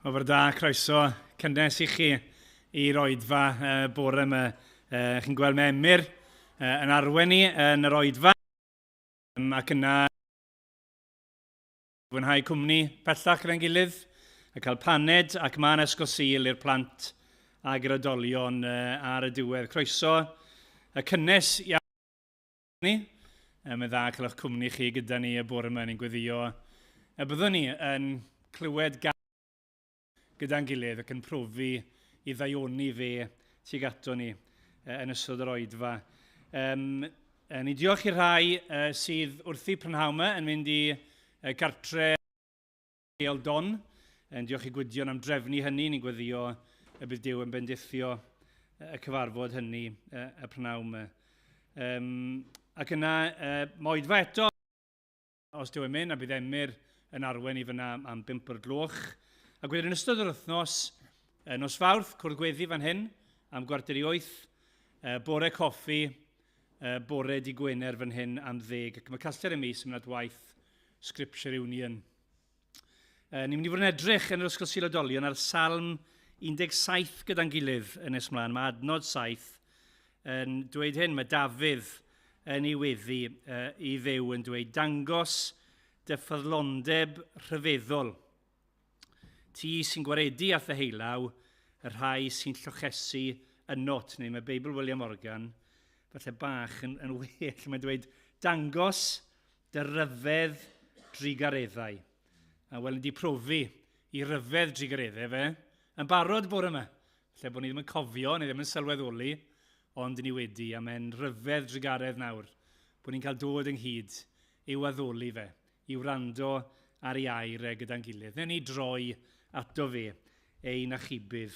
Ofer da, croeso cynnes i chi i'r oedfa bore yma. Chi'n gweld mae Emyr yn arwen ni yn yr oedfa. Ac yna fwynhau cwmni pellach gyda'n gilydd a cael paned ac ma'n ysgol sul i'r plant ag yr oedolion ar y diwedd. Croeso y cynnes iawn ni. Mae dda cael eich cwmni chi gyda ni y bore yma ni'n gweddio. Byddwn ni yn clywed gyda'n gilydd ac yn profi i ddaioni fe tuag ato ni yn ystod yr oedfa. Ni diolch i'r rhai sydd wrthi prynhawn yma yn mynd i gartre Don. Diolch i Gwydion am drefnu hynny. Ni'n gweddio y bydd Duw yn bendithio y cyfarfod hynny y prynhawn yma. Ac yna, moedfa eto, os Duw yn mynd, a bydd Emyr yn arwen i fyna am 5 o'r gloch. Ac wedyn yn ystod yr wythnos, nos Fawrth, cwrdd gweddi fan hyn, am 7:45, bore coffi, bore di Gwener fan hyn am 10. Ac mae Castell y Mis yn mynd waith Scripture Union. Ni'n mynd i fod yn edrych yn yr ysgol sul oedolion ar Salm 17 gyda'n gilydd yn nes mlaen. Mae adnod 7 yn dweud hyn, mae Dafydd yn ei weddi i Dduw yn dweud, dangos dy ffyrlondeb rhyfeddol. Ti sy'n gwaredu a theheilaw, y rhai sy'n llochesu ynot, neu mae Beibl Wylio Morgan, falle bach yn well, mae'n dweud, dangos dy ryfedd drigareddau. A wel, ni wedi profi i ryfedd drigareddau fe, yn barod bore yma. Falle bod ni ddim yn cofio, neu ddim yn sylweddoli, ond ni wedi, a mae'n ryfedd drigaredd nawr, bod ni'n cael dod ynghyd i'w addoli fe, i'w wrando ar ei air gyda'n gilydd. Neu ni droi ato fe, ein achubydd,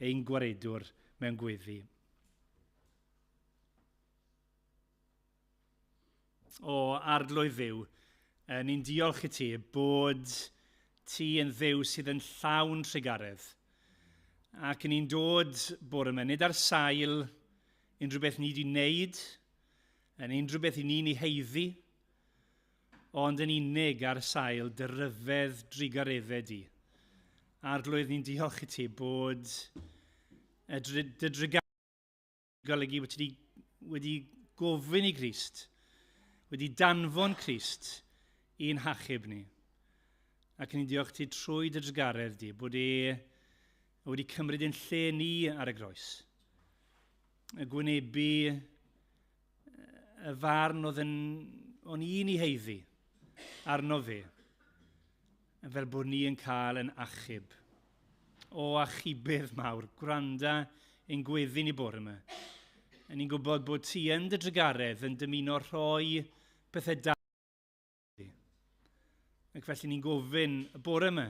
ein gwaredwr mewn gweddi. O arglwydd Dduw, ni'n diolch i ti bod ti yn Dduw sydd yn llawn trigaredd. Ac ni'n dod bore yma, nid ar sail unrhyw beth ni wedi wneud, yn unrhyw beth i ni'n ei heiddi, ond yn unig ar sail dy ryfedd drigareddau di. Arglwydd, ni'n diolch i ti bod dy drigareddau golygu bod ti wedi gofyn i Grist, wedi danfon Crist i'n hachub ni. Ac ni'n diolch ti trwy dy drigaredd di, bod wedi cymryd yn lle ni ar y groes. Y gwynebu y farn o'n i'n ei heiddi arno fe, fel bod ni yn cael yn achub. O achubydd mawr, gwranda ein gweddi ni bore yma. Ni'n gwybod bod ti yn dy drigaredd yn dymuno rhoi pethau da. Ac felly ni'n gofyn y bore yma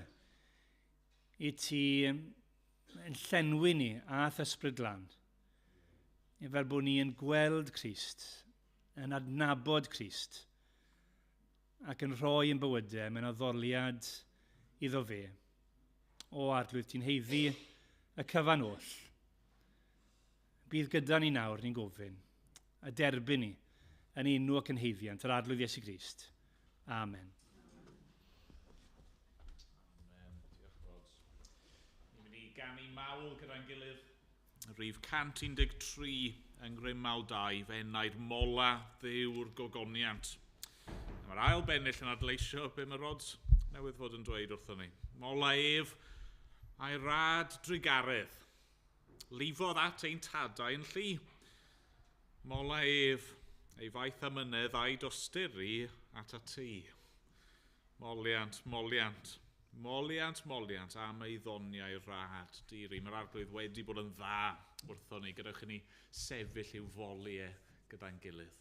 i ti yn llenwi ni a thysbryd glân. Fel bod ni yn gweld Crist, yn adnabod Crist, ac yn rhoi yn bywydau mewn addoliad iddo fe. O arglwydd, ti'n heiddi y cyfan oll. Bydd gyda ni nawr, ni'n gofyn, a derbyn ni yn enw ac yn heiddiant, yr arglwydd Iesu Grist. Amen. Ni'n mynd i ganu mawl gyda'n gilydd. Rhif 113 yng Ngrymawl 2, fe enaid mola Dduw'r gogoniant. Mae'r ail bennill yn adleisio be mae Rods newydd fod yn dweud wrthon ni. Mola ef a'i rad drigaredd. Lifodd at ein tadau yn llu. Mola ef ei faith amynedd a'i dosturi at y tŷ. Moliant, moliant, moliant, moliant am ei ddoniau rad diri. Mae'r arglwydd wedi bod yn dda wrthon ni. Gadewch i ni sefyll i'w foliau gyda'n gilydd.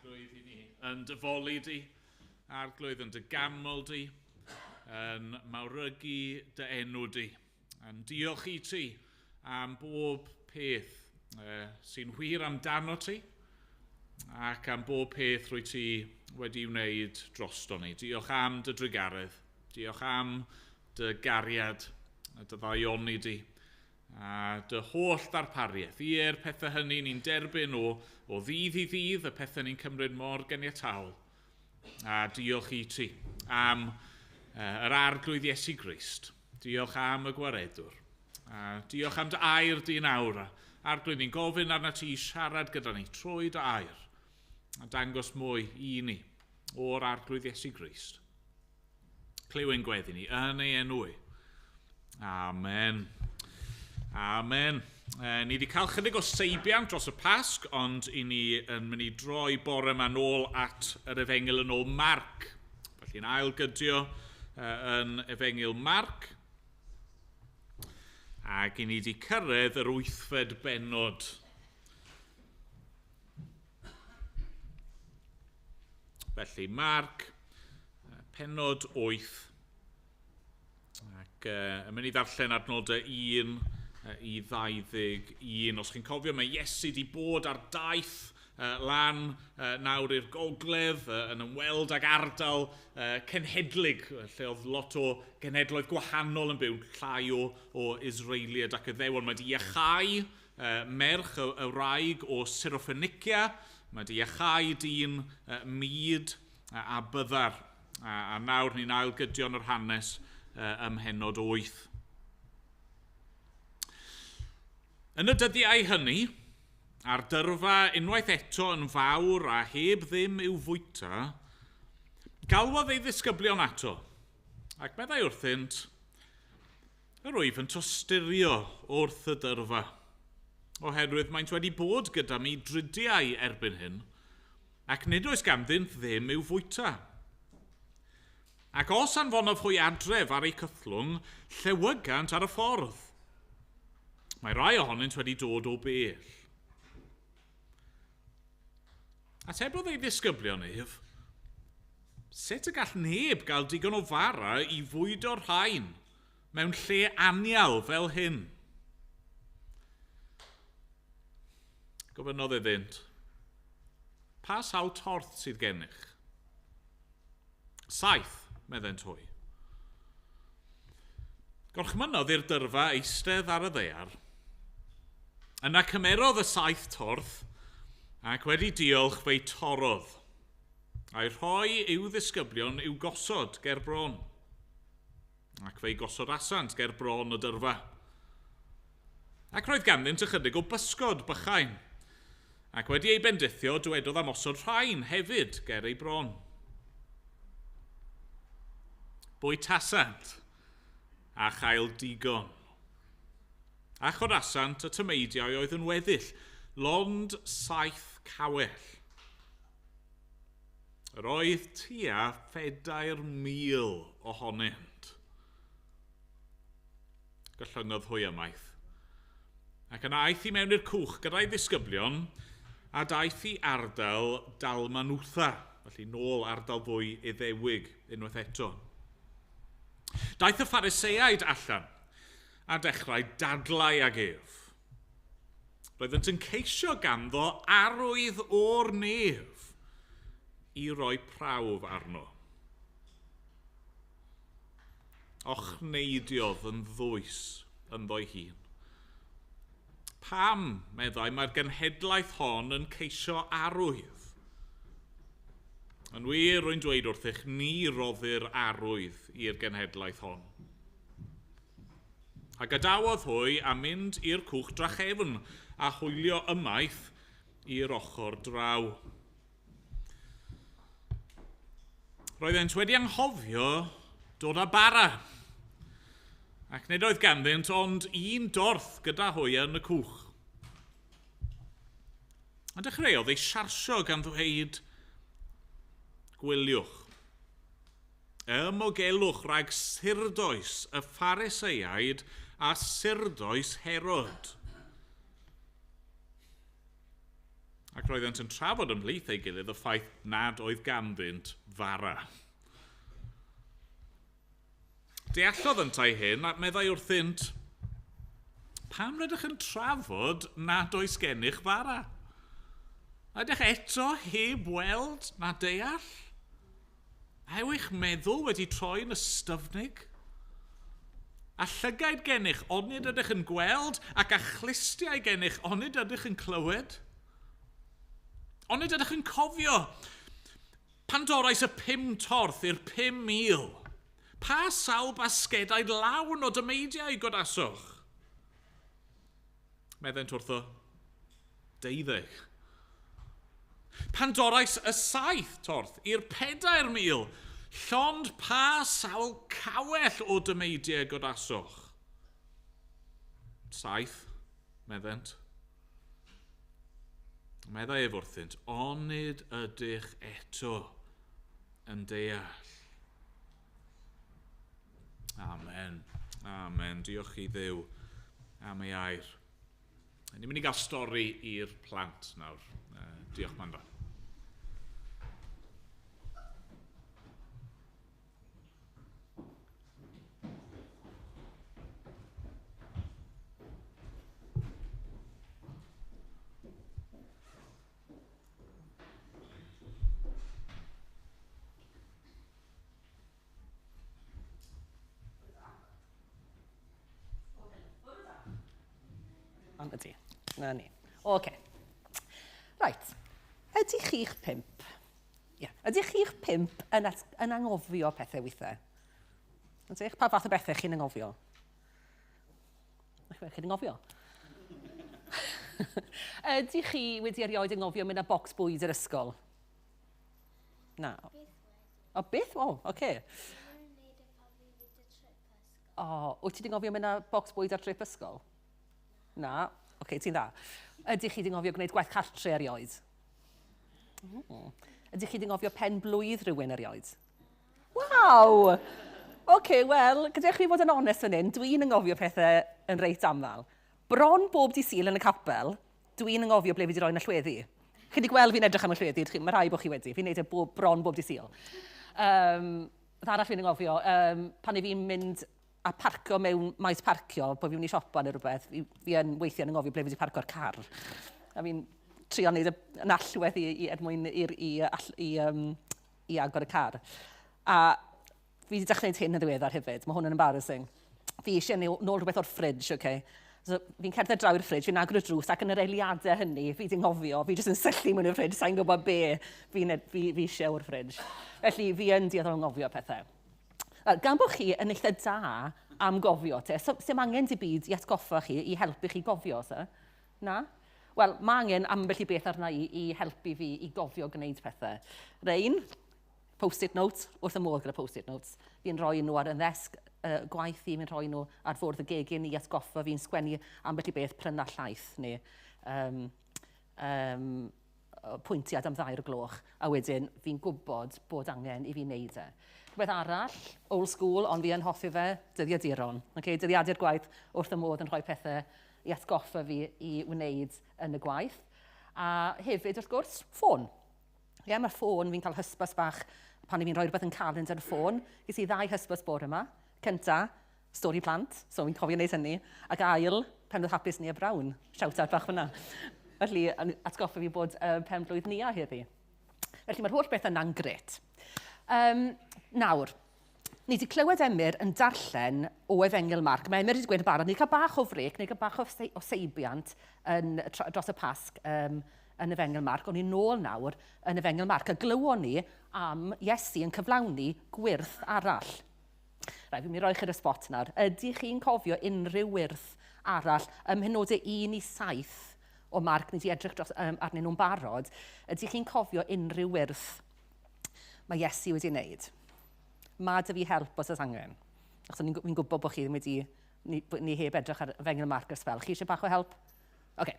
arglwydd i ni yn dy foli di, arglwydd yn dy gamol di, yn mawrygu dy enw di. Yn diolch i ti am bob peth sy'n wir amdano ti, ac am bob peth rwy ti wedi wneud drosto ni. Diolch am dy drigaredd, diolch am dy gariad, dy ddaioni di, a dy holl ddarpariaeth. I'r pethau hynny ni'n derbyn o ddydd i ddydd, y pethau ni'n cymryd mor geniataol. A diolch i ti am yr arglwydd Iesu Grist. Diolch am y gwaredwr. A diolch am dy air di'n awr. Arglwydd ni'n gofyn arna ti siarad gyda ni trwy dy air a dangos mwy i ni o'r arglwydd Iesu Grist. Clyw ein gweddi ni yn ei enw. Amen. Amen. Ni wedi cael chydig o seibiant dros y Pasg, ond i ni yn mynd i droi bore yma nôl at yr efengil yn ôl Marc. Felly'n ailgydio yn efengil Marc. Ac i ni wedi cyrraedd yr 8fed bennod. Felly Marc, pennod 8. Ac yn mynd i ddarllen adnodau 1 i 21. Os chi'n cofio, mae Iesu wedi bod ar daith lan nawr i'r gogledd yn ymweld ag ardal cenhedlig, lle oedd lot o genhedloedd gwahanol yn byw, llai o Israeliad ac Iddewon. Mae wedi iachau merch y wraig o Syroffenicia, mae wedi iachau dyn myd a byddar. A nawr ni'n ailgydio'n yr hanes ym mhennod 8. Yn y dyddiau hynny, a'r dyrfa unwaith eto yn fawr a heb ddim i'w fwyta, galwodd ei ddisgyblion ato, ac meddai wrthynt, yr wyf yn tosturio wrth y dyrfa, oherwydd maent wedi bod gyda mi drydiau erbyn hyn, ac nid oes ganddynt ddim i'w fwyta. Ac os anfonodd hwy adref ar ei cythlwng, llewygant ar y ffordd. Mae rai ohonynt wedi dod o bell. Atebodd ei ddisgyblion ef, sut y gall neb gael digon o fara i fwydo'r rhain mewn lle anial fel hyn? Gofynnodd iddynt, pa sawl torth sydd gennych? 7, meddent hwy. Gorchmynnodd i'r dyrfa eistedd ar y ddaear. Yna cymerodd y 7 torth ac wedi diolch fe'i torodd, a'i rhoi i'w ddisgyblion i'w gosod ger bron, ac fe'i gosod asant ger bron y dyrfa. Ac roedd ganddynt ychydig o bysgod bychain, ac wedi ei bendithio dywedodd am osod rhain hefyd ger ei bron. Bwyd tasant a chael digon. A chodasant y tymeidiau oedd yn weddill, lond 7 cawell. Yr oedd tua 4,000 ohonynt. Gyllyngodd hwy ymaith. Ac yna aeth i mewn i'r cwch gyda'i ddisgyblion, a daeth i ardal Dalmanwtha, felly nôl ardal fwy Iddewig unwaith eto. Daeth y Phariseaid allan, a dechrau dadlau ag ef. Roeddent yn ceisio ganddo arwydd o'r nef i roi prawf arno. Och neidiodd yn ddwys ynddo'i hun. Pam, meddai, mae'r genhedlaeth hon yn ceisio arwydd? Yn wir, rwy'n dweud wrthych, ni roddir arwydd i'r genhedlaeth hon. A gadawodd hwy a mynd i'r cwch drachefn a hwylio ymaith i'r ochr draw. Roeddent wedi anghofio dod â bara, ac nid oedd ganddynt ond un dorth gyda hwy yn y cwch. A dechreuodd ei siarsio gan ddweud, gwyliwch. Mogelwch rhag sirdoes y Phariseaid a sirdoes Herod. Ac roeddent yn trafod ymhlith ei gilydd y ffaith nad oedd ganddynt fara. Deallodd yntau hyn a meddai wrthynt, pam rydych yn trafod nad oes gennych fara? Ydych eto heb weld na deall? Hew eich meddwl wedi troi yn ystyfnig? A llygaid gennych onid ydych yn gweld ac a chlistiau gennych onid ydych yn clywed? Onid ydych yn cofio pan dorais y 5 torth i'r 5,000? Pa sawl basgedau lawn o dymeidiau godaswch? Meddent wrtho, 12. Pan dorais y 7 torth i'r 4,000, llond pa sawl cawell o dymeidiau godaswch? 7, meddent. Meddai ef wrthynt, onid ydych eto yn deall. Amen. Amen. Diolch i Dduw am ei air. Ni'n mynd i gael stori i'r plant nawr. Diolch, Manda. Ydy. Na ni. Oce. Right. Ydych chi'ch 5? Ie. Ydych chi'ch 5 yn angofio pethau weithiau? Ydych? Pa fath o bethau chi'n angofio? Chi'n angofio? Ydych chi wedi erioed angofio mynd â bocs bwyd i'r ysgol? Na. O, beth? O, oce. O, wyt ti wedi ngofio mynd â bocs bwyd ar trip ysgol? Na. Oce, ti'n dda. Ydych chi wedi ngofio gwneud gwaith cartre erioed? Ydych chi wedi ngofio pen blwydd rhywun erioed? Waw! Oce, wel, gadewch chi fod yn onest yn hyn, dwi'n angofio pethau yn reit aml. Bron bob di Sul yn y capel, dwi'n angofio ble fi wedi roi yn y llweddi. Chi wedi gweld fi'n edrych am y llweddi, mae rhai bod chi wedi, fi'n neud e bron bob di Sul. Arall fi'n angofio, pan i fi'n mynd a parcio mewn maes parcio, bod fi'n mynd i siopa neu rhywbeth, fi yn weithio yn angofio ble fi wedi parco'r car. A fi'n trio wneud yn allwedd i edmwyn i agor y car. A fi wedi dechrau wneud hyn yn ddiweddar hefyd, mae hwn yn embarrassing. Fi eisiau nôl rhywbeth o'r ffridge, okay? So, fi'n cerdded draw i'r ffridge, fi'n agor y drws, ac yn yr eiliadau hynny, fi wedi ngofio, fi jyst yn syllu mewn i'r ffridge, sa'n gwybod be fi eisiau o'r ffridge. Felly, fi yn dieddol yn ngofio pethau. Gan bod chi yn eitha da am gofio te, sy'n angen di byd i atgoffa chi i helpu chi gofio, se? Na? Wel, mae angen ambell i beth arna i helpu fi i gofio gwneud pethau. Rein, post-it note, wrth y modd gyda post-it notes. Fi'n rhoi nhw ar y ddesg gwaith i, fi'n rhoi nhw ar fwrdd y gegin i atgoffa fi'n sgwennu ambell i beth pryna llaeth neu pwyntiad am 2 o'r gloch. A wedyn, fi'n gwybod bod angen i fi wneud e. Rhywbeth arall, old school, ond fi yn hoffi fe, dyddiaduron. Okay? Dyddiadur gwaith wrth y modd yn rhoi pethau i atgoffa fi i wneud yn y gwaith. A hefyd, wrth gwrs, ffôn. Ie, mae'r ffôn, fi'n cael hysbys bach pan fi'n rhoi rhywbeth yn calendar y ffôn. Ges i 2 hysbys bore yma. Cynta, stori plant, so fi'n cofio wneud hynny. Ac ail, pen oedd hapus ni a brawn. Shout-out bach fyna. Felly, atgoffa fi bod pen blwydd ni a heddi. Felly, mae'r holl beth yna'n gret. Nawr, ni wedi clywed Emyr yn darllen o Efengyl Marc. Mae Emyr wedi gweud yn barod, ni wedi cael bach o frec, ni wedi cael bach o seibiant dros y Pasg yn Efengyl Marc, ond ni'n nôl nawr yn Efengyl Marc, a glywon ni am Iesu yn cyflawni gwyrth arall. Rai, fi'n mynd i roi chi'r spot nawr. Ydych chi'n cofio unrhyw wyrth arall ym mhenodau 1 i 7 o Marc ni wedi edrych arnyn nhw'n barod? Ydych chi'n cofio unrhyw wyrth mae Iesu wedi wneud? Mae dy fi help os oes angen. Achos ni'n gwybod bod chi wedi, ni heb edrych ar Efengyl Marc ar sbel. Chi eisiau bach o help? Oce,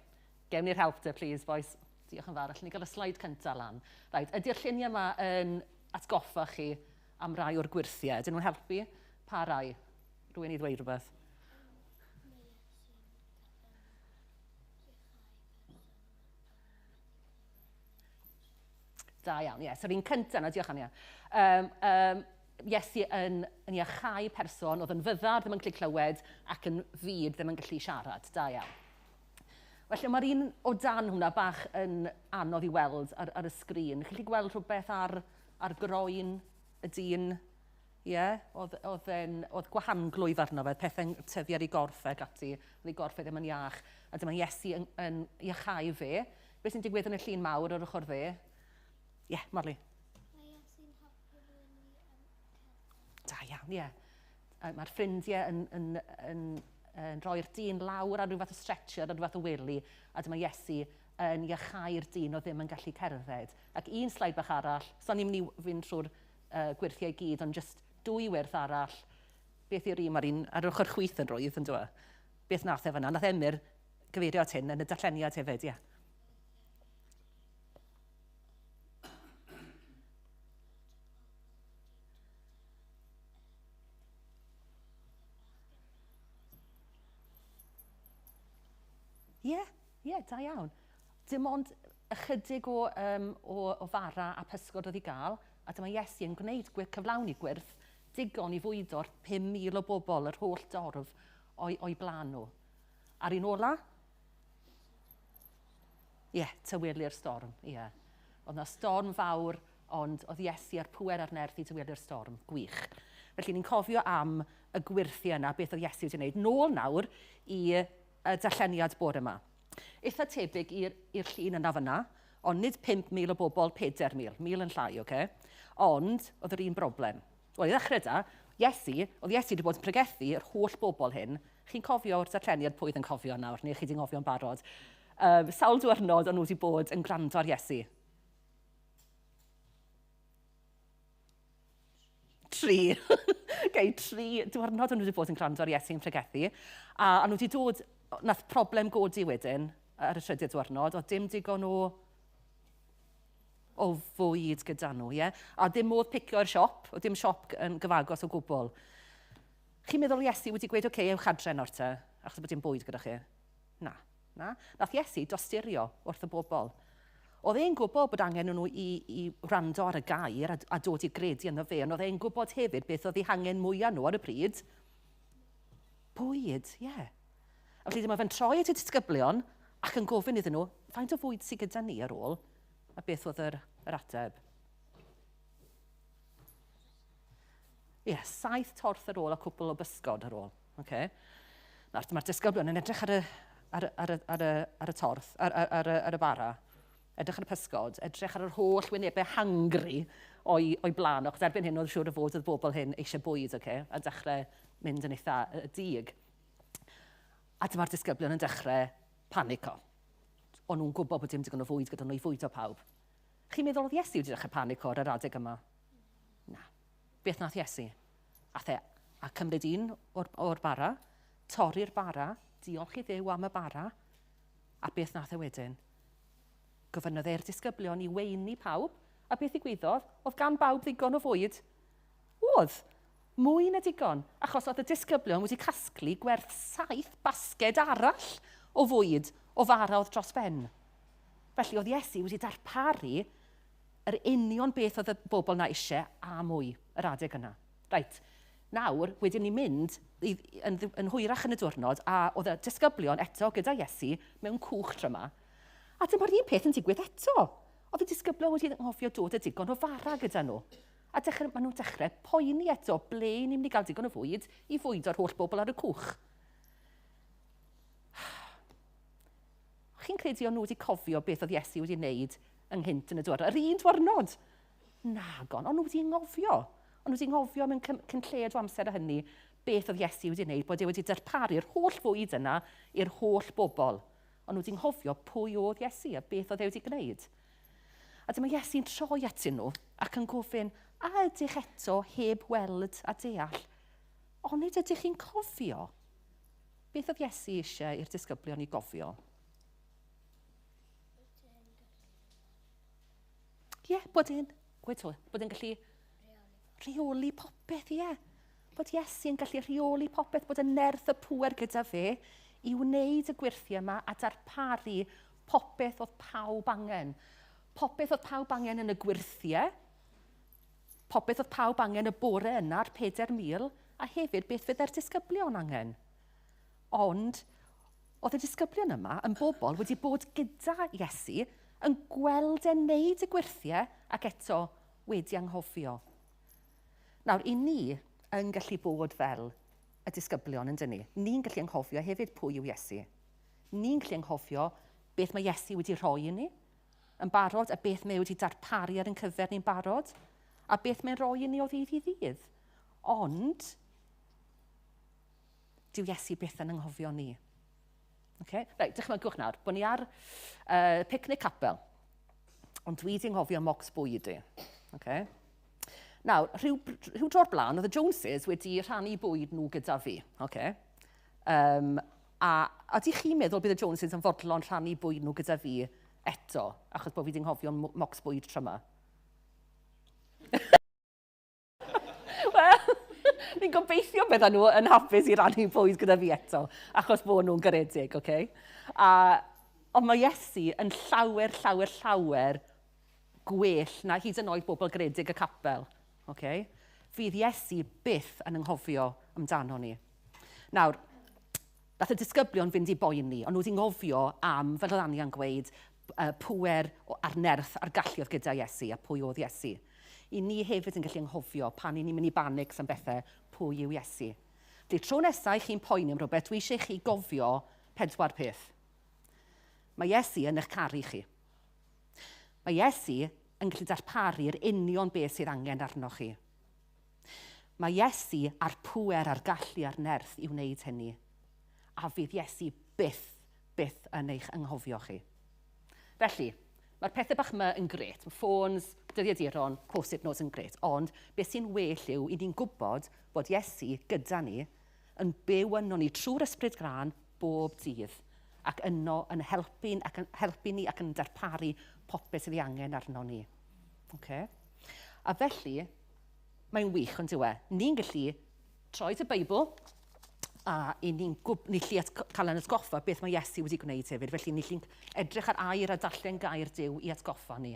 gewn ni'r help te, please, boys. Diolch yn fawr. Allwn ni gael y sleid cyntaf lan. Right, ydy'r lluniau yma yn atgoffa chi am rai o'r gwirthiau? Ydyn nhw'n helpu? Pa rai? Rwy'n i ddweud rhywbeth. Da iawn, ie. So, un cyntaf yna, diolch Ania. Iesu yn iachau person oedd yn fyddar ddim yn gallu clywed ac yn fyd ddim yn gallu siarad. Da iawn. Felly mae'r un o dan hwnna bach yn anodd i weld ar y sgrin. Chi'n gweld rhywbeth ar groen y dyn? Ie? Oedd gwahanglwydd arno fe, pethau'n tyfu ar ei gorff ac ati, oedd ei gorff ddim yn iach. A dyma Iesu yn iachau fe. Beth sy'n digwydd yn y llun mawr ar ochr fe? Ie, Marli. Da iawn, ie. Mae'r ffrindiau yn rhoi'r dyn lawr ar rhywbeth o stretcher, ar rhywbeth o wely, a dyma Iesu yn iachau'r dyn o ddim yn gallu cerdded. Ac un slaid bach arall, so ni'n mynd i fynd trwy'r gwirthiau i gyd, ond jyst 2 wyrth arall. Beth yw'r un, mae'r un ar ochr chwith yn rwydd, yn dweud? Beth nath e fyna? Nath Emyr gyfeirio at hyn yn y darlleniad hefyd, ie. Ie, da iawn. Dim ond ychydig o fara a pysgod oedd i gael, a dyma Iesu yn gwneud cyflawni gwyrth digon i fwydo'r 5,000 o bobl, yr holl dorf o'i blaen nhw. A'r un ola? Ie, tywelu'r storm, ie. Oedd yna storm fawr, ond oedd Iesu ar pŵer ar nerth i tywelu'r storm. Gwych. Felly ni'n cofio am y gwirthiau yna, beth oedd Iesu wedi gwneud. Nôl nawr i y darlleniad bore yma. Eitha tebyg i'r llun yna fyna, ond nid 5,000 o bobl, 4,000, 1,000 yn llai, oce? Ond, oedd yr un broblem. Wel, i ddechrau da, oedd Iesu wedi bod yn pregethu yr holl bobl hyn. Chi'n cofio o'r darlleniad pwy yn cofio nawr, neu chi wedi'n cofio'n barod. Sawl diwrnod o'n nhw wedi bod yn gwrando ar Iesu? 3. Okay, 3 diwrnod o'n nhw wedi bod yn gwrando ar Iesu yn pregethu. A nhw wedi dod, nath problem godi wedyn ar y 3 diwrnod, o dim digon o fwyd gyda nhw, ie? A dim modd picio'r siop, o dim siop yn gyfagos o gwbl. Chi'n meddwl Iesu wedi gweud, oce, ewch adre nawr te, achos bod dim bwyd gyda chi? Na. Nath Iesu dosturio wrth y bobl. Oedd e'n gwybod bod angen nhw i wrando ar y gair a dod i gredu yno fe, ond oedd e'n gwybod hefyd beth oedd ei hangen mwyaf nhw ar y pryd. Bwyd, ie. Felly dyma fe'n troi at y disgyblion ac yn gofyn iddyn nhw, faint o fwyd sydd gyda ni ar ôl, a beth oedd yr ateb. Ie, 7 torth ar ôl a cwpl o bysgod ar ôl. Okay. Mae'r disgyblion yn edrych ar y torth, ar y bara, edrych ar y pysgod, edrych ar yr holl wynebau hangri o'i blaen, achos erbyn hyn oedd siŵr o fod oedd bobl hyn eisiau bwyd, okay, a dechrau mynd yn eitha dig. A dyma'r disgyblion yn dechrau panico. O'n nhw'n gwybod bod dim digon o fwyd gyda nhw i fwydo pawb. Chi'n meddwl oedd Iesu wedi dechrau panico ar yr adeg yma? Na. Beth nath Iesu? Ath e a cymryd un o'r bara, torri'r bara, diolch i Dduw am y bara, a beth nath e wedyn? Gofynnodd e'r disgyblion i weini pawb, a beth ddigwyddodd? Oedd gan bawb ddigon o fwyd? Oedd. Mwy na digon, achos oedd y disgyblion wedi casglu gwerth 7 basged arall o fwyd o fara oedd dros ben. Felly oedd Iesu wedi darparu yr union beth oedd y bobl na eisiau a mwy yr adeg yna. Reit, nawr wedyn ni mynd yn hwyrach yn y diwrnod a oedd y disgyblion eto gyda Iesu mewn cwch tryma. A dyma'r un peth yn digwydd eto. Oedd y disgyblion wedi anghofio dod y digon o fara gyda nhw. A maen nhw'n dechrau poeni eto ble ni'n mynd i gael digon o fwyd i fwydo'r holl bobl ar y cwch. Chi'n credu o'n nhw wedi cofio beth oedd Iesu wedi wneud ynghynt yn y diwrnod? Yr un diwrnod? Nagon, o'n nhw wedi ngofio. O'n nhw wedi ngofio mewn cynllead o amser a hynny beth oedd Iesu wedi wneud, bod e wedi darparu'r holl fwyd yna i'r holl bobl. O'n nhw wedi ngofio pwy oedd Iesu a beth oedd e wedi gwneud. A dyma Iesu'n troi atyn nhw ac yn gofyn, a ydych eto heb weld a deall, ond nid ydych chi'n cofio? Beth oedd Iesu eisiau i'r disgyblion i gofio? Ie, bod e'n gallu rheoli popeth, ie. Bod Iesu'n gallu rheoli popeth, bod y nerth y pŵer gyda fe i wneud y gwirthiau yma a darparu popeth oedd pawb angen. popeth oedd pawb angen yn y gwirthiau, popeth oedd pawb angen y bore yna'r 4,000, a hefyd beth fydd e'r disgyblion angen. Ond, oedd y disgyblion yma yn bobl wedi bod gyda Iesu yn gweld e'n neud y gwirthiau ac eto wedi anghofio. Nawr, i ni yn gallu bod fel y disgyblion yn dynnu. Ni'n gallu anghofio hefyd pwy yw Iesu. Ni'n gallu anghofio beth mae Iesu wedi rhoi i ni yn barod, a beth mae wedi darparu ar ein cyfer ni'n barod, a beth mae'n rhoi i ni o ddydd i ddydd. Ond, dyw Iesu byth yn anghofio ni. Okay? Reit, dychmygwch nawr, bod ni ar picnic capel, ond dwi wedi anghofio mocs bwyd i. Okay? Nawr, rhyw dro'r blaen, oedd y Joneses wedi rhannu bwyd nhw gyda fi. Okay? A ydych chi'n meddwl bydd y Joneses yn fodlon rhannu bwyd nhw gyda fi eto, achos bod fi wedi'n nghofio mocs bwyd tryma? Wel, ni'n gobeithio bydda nhw yn hapus i rannu bwyd gyda fi eto, achos bod nhw'n garedig, okay? Ond mae Iesu yn llawer gwell na hyd yn oed bobl garedig y capel. Okay? Fydd Iesu byth yn anghofio amdano ni. Nawr, nath y disgyblion fynd i boeni, ond nhw wedi'n ngofio am, fel oedd Ania'n gweud, pwer a'r nerth a'r gallu oedd gyda Iesu a pwy oedd Iesu. I ni hefyd yn gallu anghofio pan ni'n mynd i banics am bethau pwy yw Iesu. Felly, tro nesaf chi'n poeni am rhywbeth, dwi eisiau chi gofio 4 peth. Mae Iesu yn eich caru chi. Mae Iesu yn gallu darparu'r union beth sydd angen arno chi. Mae Iesu a'r pwer a'r gallu a'r nerth i wneud hynny. A fydd Iesu byth yn eich anghofio chi. Felly, mae'r pethau bach yma yn gret. Mae ffôns, dyddiaduron, post-it notes yn gret. Ond beth sy'n well yw i ni'n gwybod bod Iesu gyda ni yn byw yno ni trwy'r ysbryd glân bob dydd. Ac yno yn helpu ni ac yn darparu popeth sydd ei angen arno ni. Okay? A felly, mae'n wych yn dywe. Ni'n gallu troi y Beibl a ni'n gallu cael yn atgoffa beth mae Iesu wedi gwneud hefyd. Felly ni'n gallu edrych ar air a darllen gair Duw i atgoffa ni.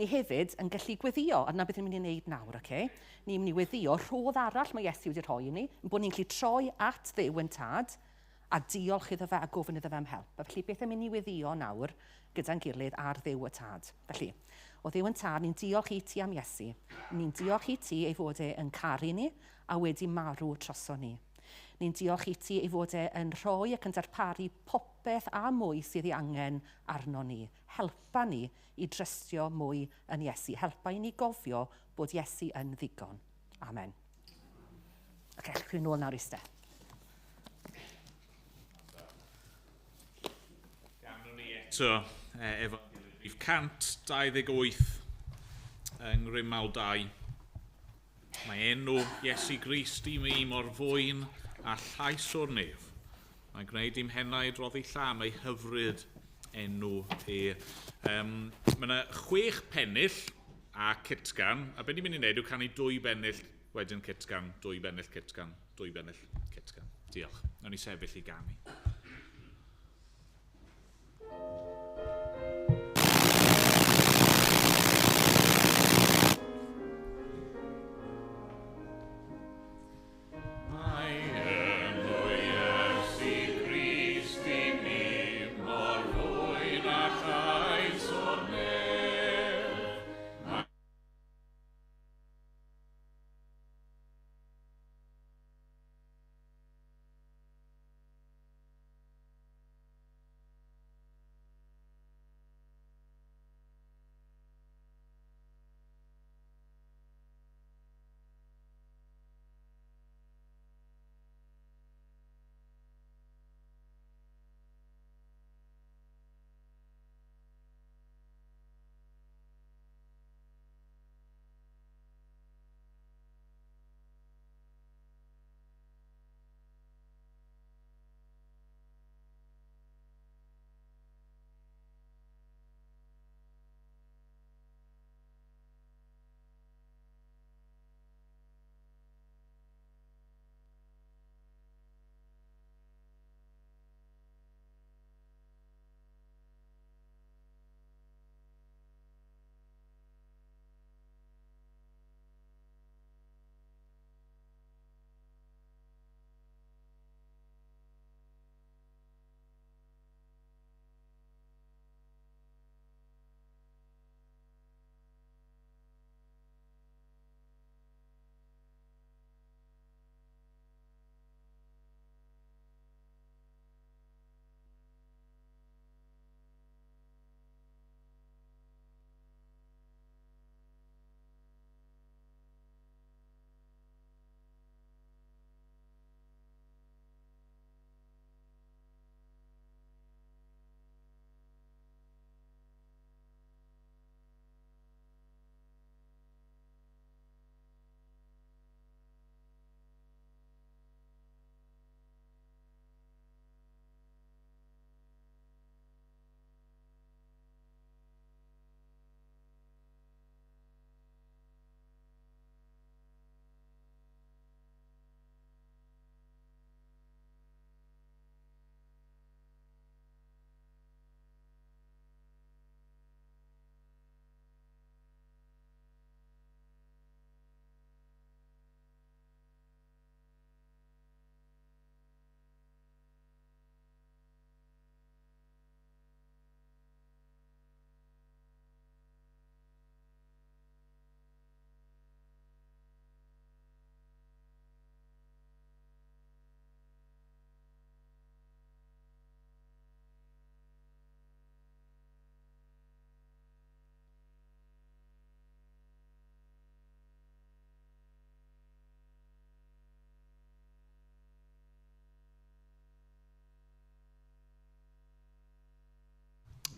Ni hefyd yn gallu gweddio, a dyna beth ni'n mynd i wneud nawr. Okay? Ni'n mynd i weddio rhodd arall mae Iesu wedi rhoi i ni, yn bod ni'n gallu troi at Dduw yn tad a diolch iddo fe a gofyn iddo fe am help. Felly beth yn mynd i weddio nawr gyda'n gilydd ar Dduw y tad. Felly, o Dduw yn tad, ni'n diolch i ti am Iesu. Ni'n diolch i ti ei fod e'n caru ni a wedi marw troso ni. Ni'n diolch i ti ei fod e'n rhoi ac yn darparu popeth a mwy sydd ei angen arno ni. Helpa ni i drystio mwy yn Iesu. Helpa i ni gofio bod Iesu yn ddigon. Amen. Ok, chwi nôl nawr i ste. Ganwn ni eto efo rhif 128 yng Ngrymaw 2. Mae enw Iesu Grist i mi mor fwyn a llais o'r nef. Mae'n gwneud i'm hennau droddi llam ei hyfryd enw e. Mae yna 6 pennill a kitgan, a beth ni'n mynd i wneud yw canu 2 bennill wedyn kitgan, 2 bennill kitgan, 2 bennill kitgan. Diolch. Nawn ni sefyll i ganu.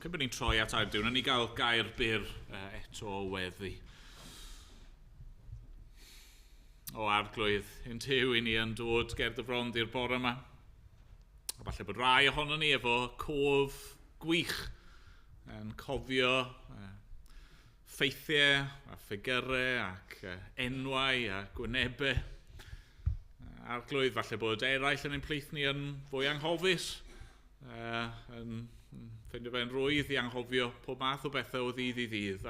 Cyn bod ni'n troi at air diwn, ni gael gair byr eto o weddi. O arglwydd, yn tew i ni yn dod ger dyfrond i'r bore yma. A falle bod rai ohono ni efo cof gwych yn cofio ffeithiau a ffigurau ac enwau a gwynebau. Arglwydd falle bod eraill yn ein plith ni yn fwy anghofus, yn ffeindio fe'n rwydd i anghofio pob math o bethau o ddydd i ddydd.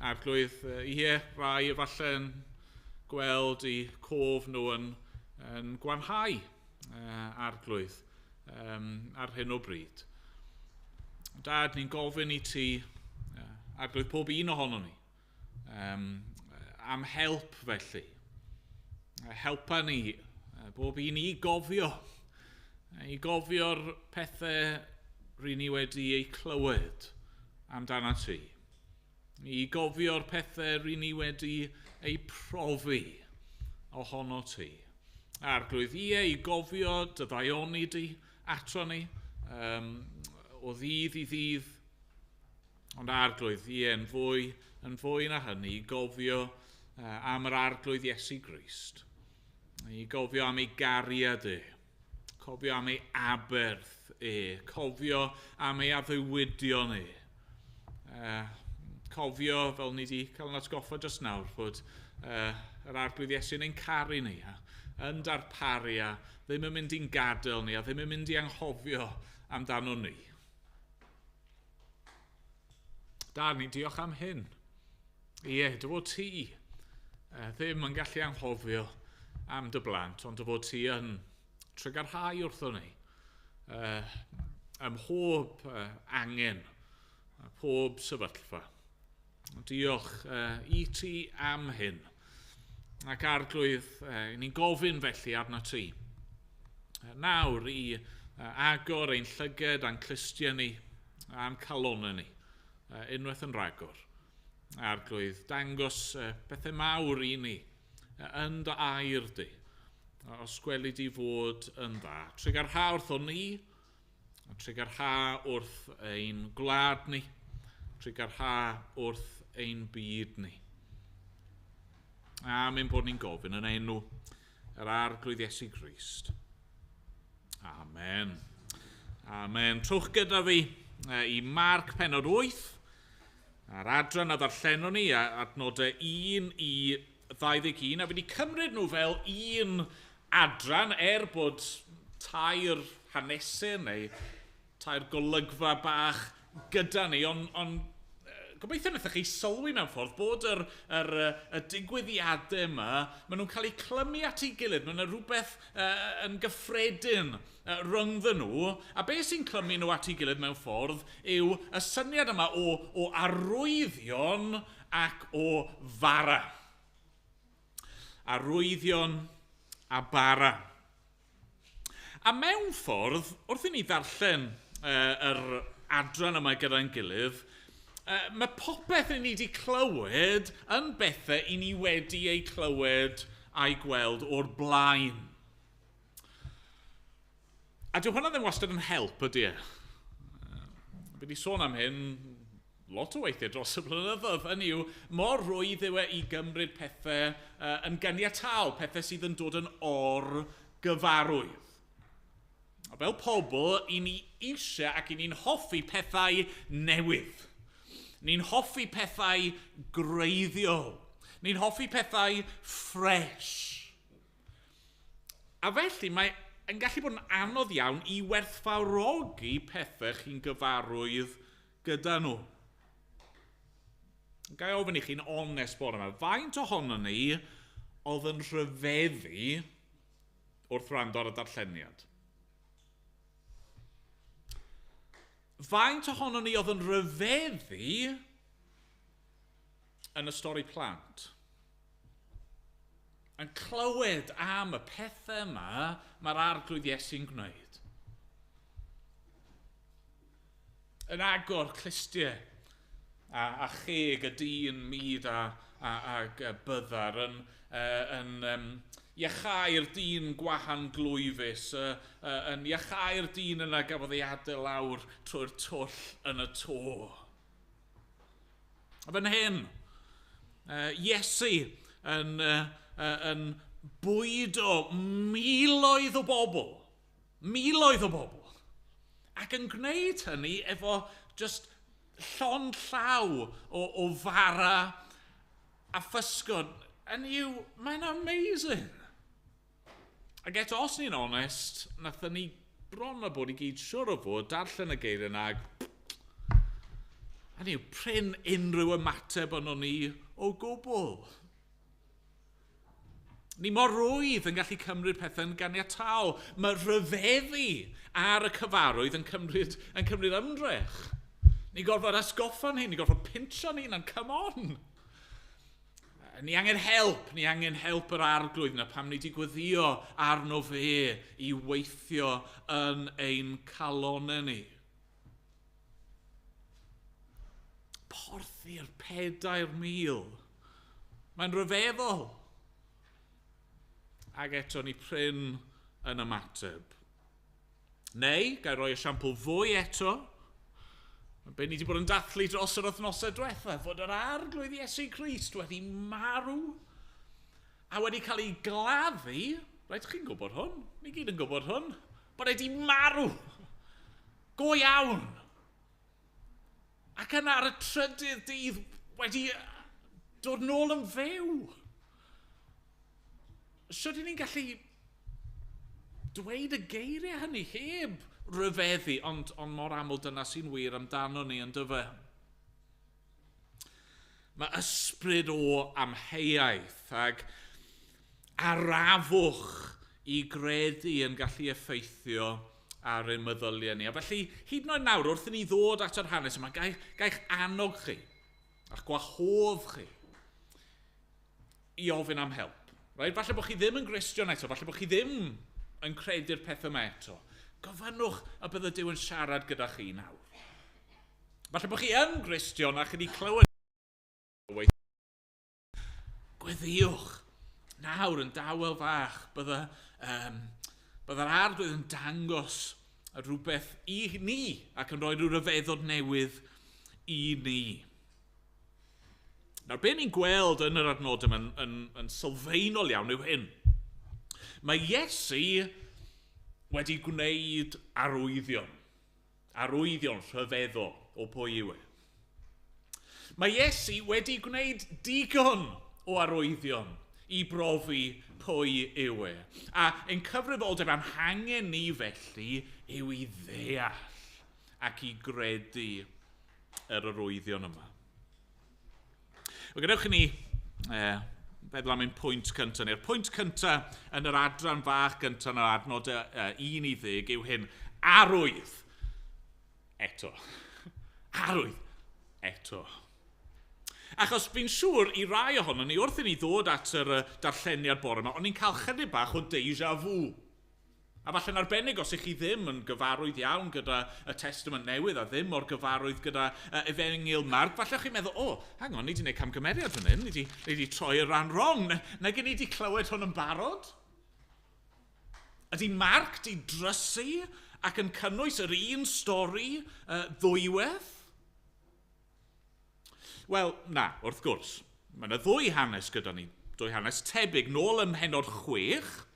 Arglwydd, rai efallai yn gweld i cof nhw yn gwanhau arglwydd ar hyn o bryd. Dad, ni'n gofyn i ti, arglwydd pob un ohono ni, am help felly. Helpa ni, bob un i gofio'r pethau rydyn ni wedi eu clywed amdana ti. I gofio'r pethau rydyn ni wedi eu profi ohono ti. Arglwydd, i gofio dy ddaioni di ato ni o ddydd i ddydd. Ond arglwydd, yn fwy na hynny, i gofio am yr arglwydd Iesu Grist. I gofio am ei gariad cofio am ei aberth cofio am ei addewidion cofio, fel ni wedi cael yn atgoffa jyst nawr, bod yr arglwydd Iesu'n ein caru ni, yn darparu a ddim yn mynd i'n gadael ni, a ddim yn mynd i anghofio amdano ni. Dad, ni'n diolch am hyn. Dy fod ti ddim yn gallu anghofio am dy blant, ond dy fod ti yn trygarhau wrtho ni. Ym mhob angen, pob sefyllfa. Diolch i ti am hyn. Ac arglwydd, ni'n gofyn felly arna ti. Nawr i agor ein llyged a'n clustia ni a'n calonau ni, unwaith yn ragor. Arglwydd, dangos bethau mawr i ni yn dy air di, os gweli di fod yn dda. Trigarha wrtho ni, trigarha wrth ein gwlad ni, trigarha wrth ein byd ni. A mynd bod ni'n gofyn yn enw yr arglwydd Iesu Grist. Amen. Amen. Trwch gyda fi i Marc pennod 8, a'r adran a ddarllenon ni, adnodau 1 i 21, a fi wedi cymryd nhw fel un adran, bod tair hanesau neu tair golygfa bach gyda ni, ond gobeithio wnaethoch chi sylwi mewn ffordd bod y digwyddiadau yma, maen nhw'n cael eu clymu at ei gilydd, maen nhw'n rhywbeth yn gyffredin rhyngddyn nhw, a beth sy'n clymu nhw at ei gilydd mewn ffordd yw y syniad yma o arwyddion ac o fara. Arwyddion a bara. A mewn ffordd, wrth i ni ddarllen yr adran yma gyda'n gilydd, mae popeth ni wedi clywed yn bethau i ni wedi ei clywed a'i gweld o'r blaen. A dyw hwnna ddim wastad yn help, ydy e? Fi wedi sôn am hyn lot o weithiau dros y blynyddoedd, hynny yw, mor rwydd yw i gymryd pethau yn ganiataol, pethau sydd yn dod yn or-gyfarwydd. A fel pobl, i ni eisiau ac i ni'n hoffi pethau newydd. Ni'n hoffi pethau greiddiol. Ni'n hoffi pethau ffres. A felly mae'n gallu bod yn anodd iawn i werthfawrogi pethau chi'n gyfarwydd gyda nhw. Gai ofyn i chi'n onest bod yma, faint ohono ni oedd yn rhyfeddu wrth wrando ar y darlleniad? Faint ohono ni oedd yn rhyfeddu yn y stori plant? Yn clywed am y pethau yma mae'r arglwydd Iesu'n gwneud. Yn agor clustiau a cheg y dyn myd a byddar yn iachau'r dyn gwahan glwyfus, yn iachau'r dyn yna gafodd ei adael lawr trwy'r twll yn y to. A fan hyn, Iesu yn bwyd o miloedd o bobl, ac yn gwneud hynny efo just llond llaw o fara a physgod. Mae'n amazing. Ac eto, os ni'n onest, nathon ni bron a bod i gyd siwr o fod darllen y geiriau yna. Pryn unrhyw ymateb o'n ni o gwbl. Ni mor rwydd yn gallu cymryd pethau'n ganiataol. Mae rhyfeddu ar y cyfarwydd yn cymryd ymdrech. Ni gorfod asgoffa ni, ni gorfod pincho ni, come on. Ni angen help yr arglwydd na pam ni wedi gweddio arno fe i weithio yn ein calonau ni. Porthu'r 4,000. Mae'n rhyfeddol. Ac eto ni pryn yn ymateb. Neu, gai roi esiampl fwy eto, be ni wedi bod yn dathlu dros yr wythnosau diwethaf, fod yr arglwydd Iesu Grist wedi marw a wedi cael ei gladdu, rhaid chi'n gwybod hwn, ni gyd yn gwybod hwn, bod wedi marw go iawn. Ac yna ar y trydydd dydd wedi dod nôl yn fyw. Sut ni'n gallu dweud y geiriau hynny heb rhyfeddu, ond mor aml dyna sy'n wir amdano ni yn dyfa. Mae ysbryd o amheuaeth ac arafwch i gredu yn gallu effeithio ar ein meddyliau ni. A felly, hyd yn oed nawr, wrth i ni ddod at yr hanes yma, gaich annog chi a'ch gwahodd chi i ofyn am help. Right? Falle bod chi ddim yn Gristion eto, falle bod chi ddim yn credu'r pethau yma eto. Gofynnwch a bydde Duw yn siarad gyda chi nawr. Falle bod chi yn Gristion a chi wedi clywed gweddiwch nawr yn dawel fach. Bydde'r arglwydd yn dangos rhywbeth i ni ac yn rhoi rhyw ryfeddod newydd i ni. Nawr, be ni'n gweld yn yr adnod yma yn sylfaenol iawn yw hyn. Mae Iesu wedi gwneud arwyddion rhyfeddol o pwy yw e. Mae Iesu wedi gwneud digon o arwyddion i brofi pwy yw e. A ein cyfrifoldeb am hangen ni felly yw i ddeall ac i gredu yr arwyddion yma. Gadewch i ni feddwl am ein pwynt cyntaf ni'r pwynt cyntaf yn yr adran fach gyntaf yn yr adnod 1 i 10 yw hyn. Arwydd eto. Arwydd eto. Achos fi'n siŵr i rai ohono ni wrth i ni ddod at yr darlleniad bore yma, o'n i'n cael chydig bach o deja vu. A falle'n arbennig os ych chi ddim yn gyfarwydd iawn gyda y Testament Newydd a ddim o'r gyfarwydd gyda Efengyl Marc, falle chi'n meddwl, hang on, ni wedi gwneud camgymeriad fan hyn, ni wedi troi y ran wrong, neu gen i wedi clywed hwn yn barod? Ydy Marc di drysu ac yn cynnwys yr un stori ddwywedd? Wel, na, wrth gwrs. Mae yna ddwy hanes gyda ni, dwy hanes tebyg nôl ym Mhennod 6.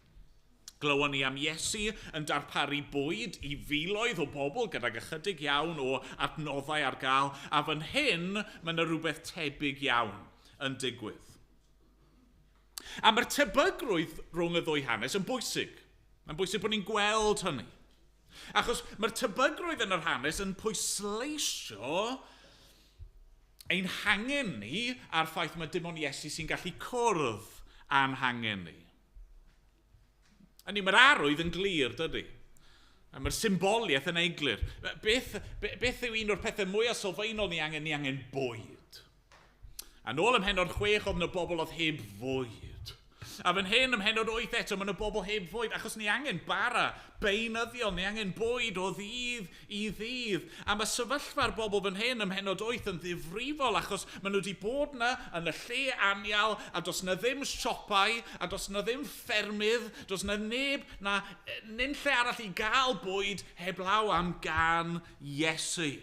Glywon ni am Iesu yn darparu bwyd i filoedd o bobl gydag ychydig iawn o adnoddau ar gael, a fan hyn mae yna rhywbeth tebyg iawn yn digwydd. A mae'r tebygrwydd rhwng y ddwy hanes yn bwysig. Mae'n bwysig bod ni'n gweld hynny. Achos mae'r tebygrwydd yn yr hanes yn pwysleisio ein hangen ni a'r ffaith mae dim ond Iesu sy'n gallu cwrdd a'n hangen ni. Mae'r arwydd yn glir, dydy. Mae'r symboliaeth yn eglur. Beth yw un o'r pethau mwyaf sylfaenol ni angen bwyd. A nôl ym Mhennod 6 oedd yna bobl oedd heb fwyd. A fan hyn ym Mhenod 8 eto, mae yna bobl heb fwyd, achos ni angen bara, beunyddion, ni angen bwyd o ddydd i ddydd. A mae sefyllfa'r bobl fan hyn ym Mhenod 8 yn ddifrifol, achos maen nhw wedi bod yna yn y lle anial, a dos na ddim siopau, a dos na ddim ffermydd, dos na neb na nyn lle arall i gael bwyd heblaw am gan Iesu.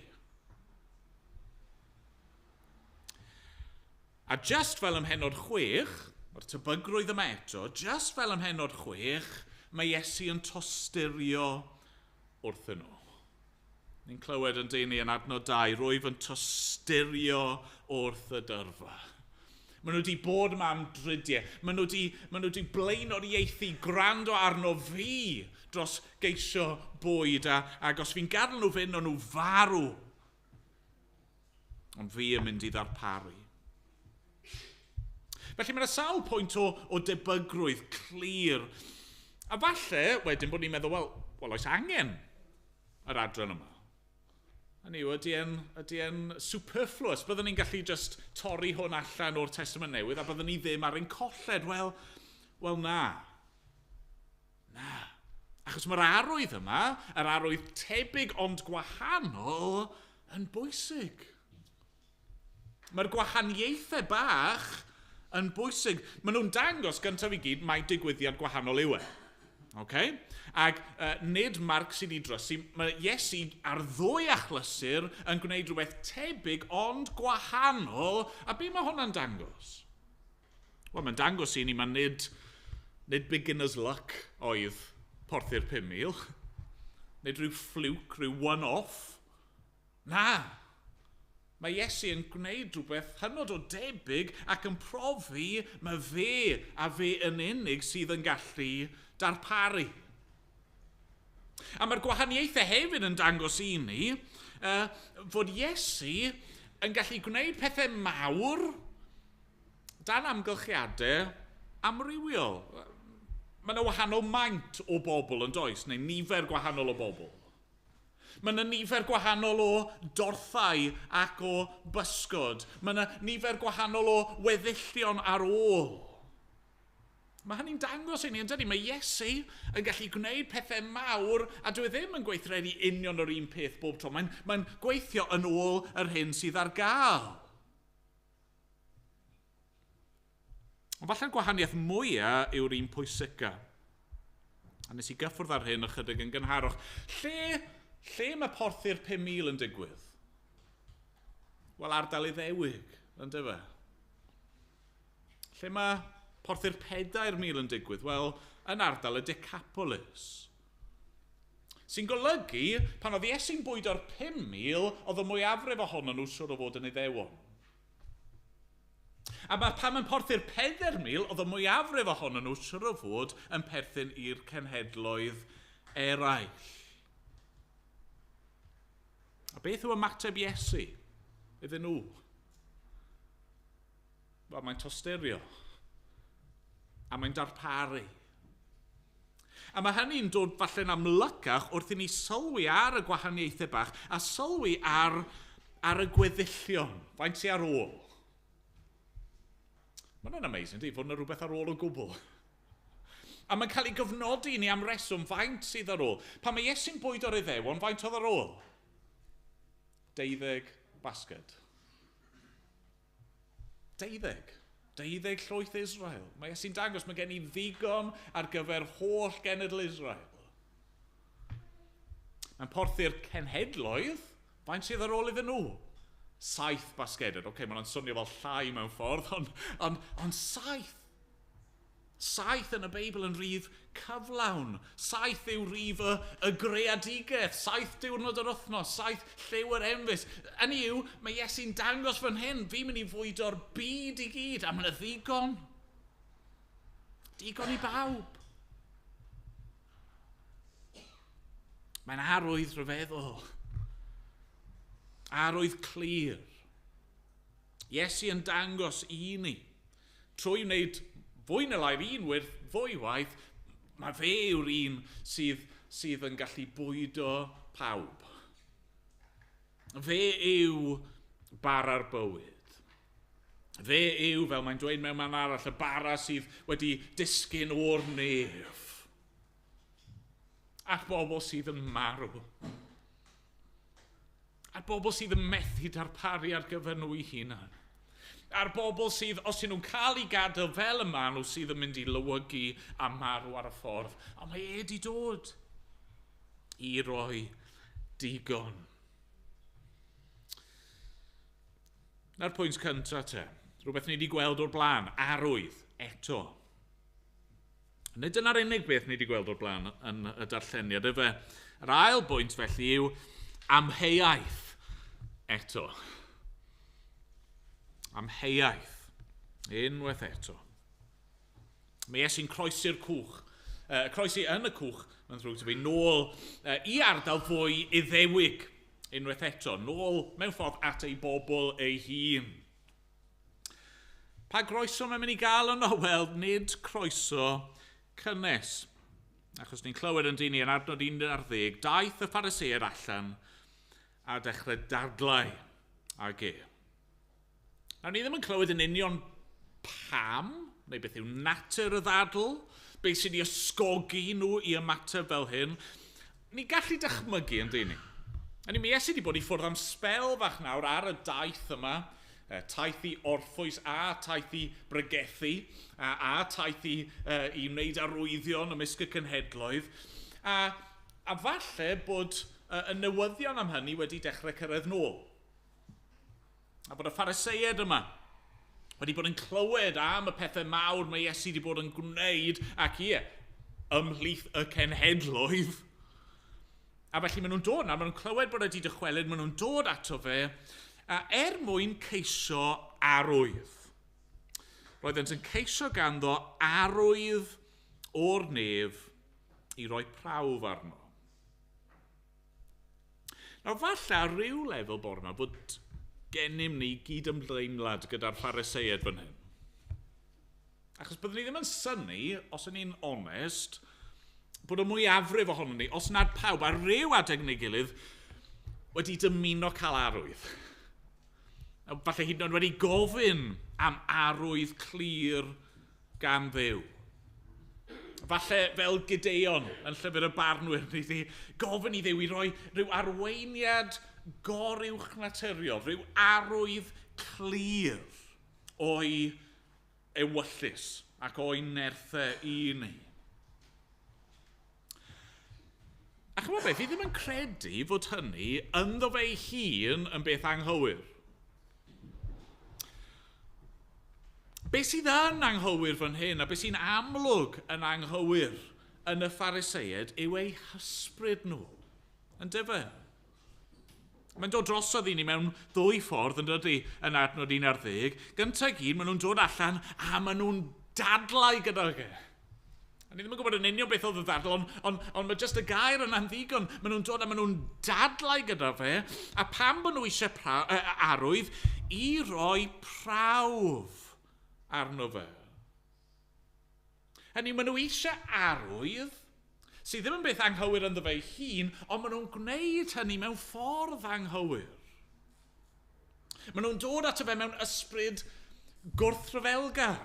A just fel ym Mhenod 6, o'r tebygrwydd yma eto, just fel ym Mhenod 6, mae Iesu yn tosturio wrthyn nhw. Ni'n clywed yn dyn ni yn adnod 2, rwyf yn tosturio wrth y dyrfa. Maen nhw wedi bod yma am drydiau. Maen nhw wedi blaenoriaethu gwrando arno fi dros geisio bwyd, ac os fi'n gadael nhw fynd, o'n nhw farw. Ond fi yn mynd i ddarparu. Felly mae yna sawl pwynt o debygrwydd clir. A falle, wedyn bod ni'n meddwl, wel, oes angen yr adran yma. Hynny yw, ydy e'n superfluous. Byddwn ni'n gallu just torri hwn allan o'r Testament Newydd, a byddwn ni ddim ar ein colled. Wel, na. Na. Achos mae'r arwydd yma, yr arwydd tebyg ond gwahanol, yn bwysig. Mae'r gwahaniaethau bach yn bwysig. Maen nhw'n dangos gyntaf i gyd mae digwyddiad gwahanol yw e. Okay? Ac nid Marc sydd wedi drysu, mae Iesu ar ddwy achlysur yn gwneud rhywbeth tebyg ond gwahanol, a be mae hwnna'n dangos? Wel, mae'n dangos i ni, mae nid beginner's luck oedd porthu'r 5,000, nid rhyw fflwc, rhyw one-off. Na! Mae Iesu yn gwneud rhywbeth hynod o debyg ac yn profi mae fe a fe yn unig sydd yn gallu darparu. A mae'r gwahaniaethau hefyd yn dangos i ni fod Iesu yn gallu gwneud pethau mawr dan amgylchiadau amrywiol. Mae yna wahanol maint o bobl yn does, neu nifer gwahanol o bobl. Mae yna nifer gwahanol o dorthau ac o bysgod. Mae yna nifer gwahanol o weddillion ar ôl. Mae hynny'n dangos i ni, yn dydi? Mae Iesu yn gallu gwneud pethau mawr, a dwi ddim yn gweithredu union o'r un peth bob tro. Mae'n gweithio yn ôl yr hyn sydd ar gael. Ond falle'r gwahaniaeth mwyaf yw'r un pwysica. A nes i gyffwrdd ar hyn ychydig yn gynharach. Lle mae porthu'r 5,000 yn digwydd? Wel, ardal Iddewig, yn dyfa. Lle mae porthu'r 4,000 yn digwydd? Wel, yn ardal y Decapolis. Sy'n golygu, pan oedd Iesu'n bwydo'r 5,000, oedd y mwyafrif ohonyn nhw siŵr o fod yn Iddewon. A pan mae'n porthu'r 4,000, oedd y mwyafrif ohonyn nhw siŵr o fod yn perthyn i'r cenhedloedd eraill. A beth yw ymateb Iesu iddyn nhw? Wel, mae'n tosturio. A mae'n darparu. A mae hynny'n dod falle'n amlycach wrth i ni sylwi ar y gwahaniaethau bach a sylwi ar y gweddillion, faint sy'n ar ôl. Mae'n amazing, di, fod yna rhywbeth ar ôl o gwbl. A mae'n cael ei gyfnodi ni am reswm faint sydd ar ôl. Pan mae Iesu'n bwydo'r Iddewon, faint oedd ar ôl? 12 basged. 12 llwyth Israel. Mae Iesu'n dangos mae gen i ddigon ar gyfer holl genedl Israel. Mae'n porthu'r cenhedloedd, faint sydd ar ôl iddyn nhw? 7 basgedau. Mae'n swnio fel llai mewn ffordd, ond 7. 7 yn y Beibl yn rif cyflawn. 7 yw rif y greadigaeth. 7 diwrnod yr wythnos. 7 lliw yr enfys. Hynny yw, mae Iesu'n dangos fan hyn, fi'n mynd i fwydo'r byd i gyd, a mae'n ddigon. Digon i bawb. Mae'n arwydd rhyfeddol. Arwydd clir. Iesu yn dangos i ni. Trwy wneud fwy na lai'r un wirth ddwywaith, mae fe yw'r un sydd yn gallu bwydo pawb. Fe yw bara'r bywyd. Fe yw, fel mae'n dweud mewn man arall, y bara sydd wedi disgyn o'r nef. A'r bobl sydd yn marw. A'r bobl sydd yn methu darparu ar gyfer nhw eu hunain. A'r bobl sydd, os ydyn nhw'n cael ei gadael fel y maen nhw, sydd yn mynd i lywygu a marw ar y ffordd. Ond mae wedi dod i roi digon. Na'r pwynt cyntaf te. Rhywbeth ni wedi gweld o'r blaen, arwydd, eto. Nid dyna'r unig beth ni wedi gweld o'r blaen yn y darlleniad, efe. Yr ail bwynt felly yw amheuaeth, eto. Amheuaeth, unwaith eto. Mae Iesu'n croesi'r cwch, croesi yn y cwch, mae'n ddrwg to fi, nôl i ardal fwy iddewig, unwaith eto, nôl mewn ffordd at ei bobl ei hun. Pa groeso mae'n mynd i gael yno? Wel, nid croeso cynnes. Achos ni'n clywed yn dyn ni yn adnod 11, daeth y Pharisëwyr allan a dechrau dadlau ag e. Nawr ni ddim yn clywed yn union pam, neu beth yw natur y ddadl, beth sydd wedi ysgogi nhw i ymateb fel hyn. Ni gallu dychmygu yn dyn ni. Ani mi Iesu wedi bod i ffwrdd am sbel fach nawr ar y daith yma, taith i orffwys a taith i bregethu a taith i wneud arwyddion ymysg y cenhedloedd. A falle bod y newyddion am hynny wedi dechrau cyrraedd nôl. A bod y Pharisëed yma wedi bod yn clywed am y pethau mawr mae Iesu wedi bod yn gwneud ac ymhlith y cenhedloedd. A felly maen nhw'n dod nawr, maen nhw'n clywed bod wedi dychwelyd, maen nhw'n dod ato fe, a mwyn ceisio arwydd. Roeddent yn ceisio ganddo arwydd o'r nef i roi prawf arno. Nawr falle ar ryw lefel bore yma bod gennym ni gyd-ymdeimlad gyda'r Pharisëed fan hyn. Achos byddwn ni ddim yn synnu, os yn ni'n onest, bod y mwyafrif ohono ni, os nad pawb ar ryw adeg neu gilydd, wedi dymuno cael arwydd. Falle hyd yn oed wedi gofyn am arwydd clir gan Dduw. Falle fel Gideon yn llyfr y barnwyr, ni wedi gofyn i Dduw i roi rhyw arweiniad goruwch naturiol, rhyw arwydd clir o'i ewyllus ac o'i nerthau i ni. A chymod beth, fi ddim yn credu fod hynny ynddo fe ei hun yn beth anghywir. Be sydd yn anghywir fan hyn, a be sy'n amlwg yn anghywir yn y Pharisëed yw eu hysbryd nhw. Yn dyfa. Mae'n dod drosodd i ni mewn ddwy ffordd yn dydy yn adnod 11. Gyntaf gyd, maen nhw'n dod allan a maen nhw'n dadlau gyda fe. A ni ddim yn gwybod yn union beth oedd y ddadl, ond mae jyst y gair yn anddigon. Maen nhw'n dod a maen nhw'n dadlau gyda fe, a pam bod nhw eisiau arwydd i roi prawf arno fe. Hynny, maen nhw eisiau arwydd sydd ddim yn beth anghywir ynddo fe hun, ond maen nhw'n gwneud hynny mewn ffordd anghywir. Maen nhw'n dod ato fe mewn ysbryd gwrthryfelgar.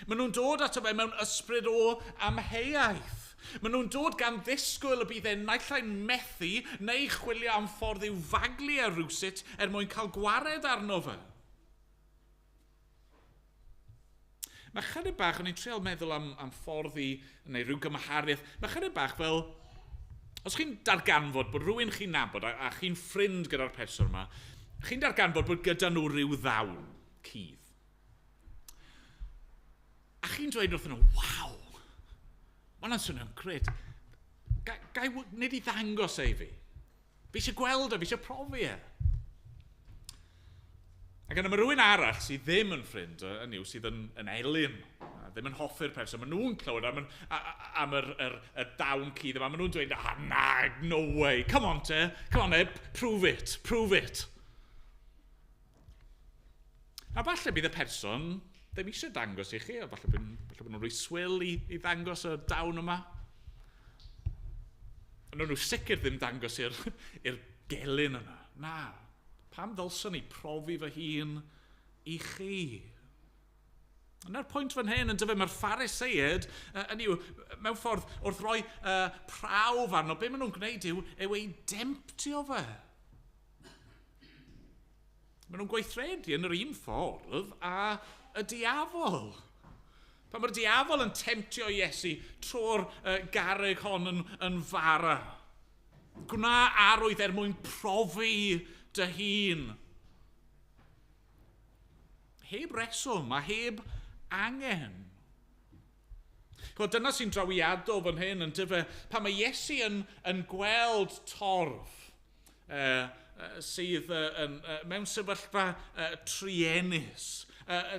Maen nhw'n dod ato fe mewn ysbryd o amheuaeth. Maen nhw'n dod gan ddisgwyl y bydd e'n naill ai'n methu neu chwilio am ffordd i'w faglu ar rywsut mwyn cael gwared arno fe. Mae chydig bach, o'n i'n treol meddwl am ffordd i, neu rhyw gymhariaeth, mae chydig bach fel, os chi'n darganfod bod rhywun chi'n nabod a chi'n ffrind gyda'r person yma, chi'n darganfod bod gyda nhw rhyw ddawn, cudd. A chi'n dweud wrthyn nhw, waw, mae hwnna'n swnio'n gred. Gai nid i ddangos ei fi. Fi eisiau gweld fi eisiau profi e. Ac yna mae rhywun arall sydd ddim yn ffrind yn yw, sydd yn elyn, ddim yn hoffi'r person. Maen nhw'n clywed am y dawn cudd yma. Maen nhw'n dweud, no way, come on, prove it. A falle bydd y person ddim eisiau dangos i chi, a falle bod nhw'n rhoi swyl i ddangos y dawn yma. Ond nhw'n sicr ddim dangos i'r gelyn yna. Na. Pam ddylswn ni profi fy hun i chi? Yna'r pwynt fan hyn yn dyfa, mae'r Pharisëid, yn yw, mewn ffordd, wrth roi prawf arno, be maen nhw'n gwneud yw ei demptio fe. Maen nhw'n gweithredu yn yr un ffordd a y diafol. Pan mae'r diafol yn temptio Iesu trwy'r garreg hon yn fara. Gwna arwydd mwyn profi dy hun. Heb reswm a heb angen. Dyna sy'n drawiadol fan hyn yn dyfa, pan mae Iesu yn gweld torf sydd mewn sefyllfa trienus,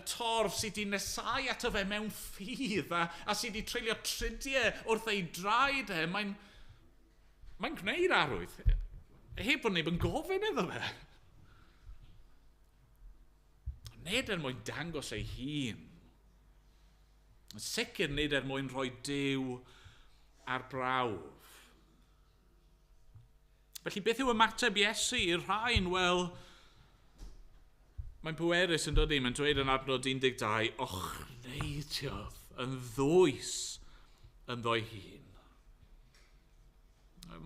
torf sydd wedi nesau ato fe mewn ffydd a sydd wedi treulio tridiau wrth ei draed mae'n gwneud arwydd. Heb bod neb yn gofyn iddo fe. Nid mwyn dangos ei hun. Yn sicr nid mwyn rhoi Duw ar brawf. Felly beth yw ymateb Iesu i'r rhain? Wel, mae'n pwerus yn dod i, mae'n dweud yn adnod 12, o chneidiodd yn ddwys yn ddoi hun.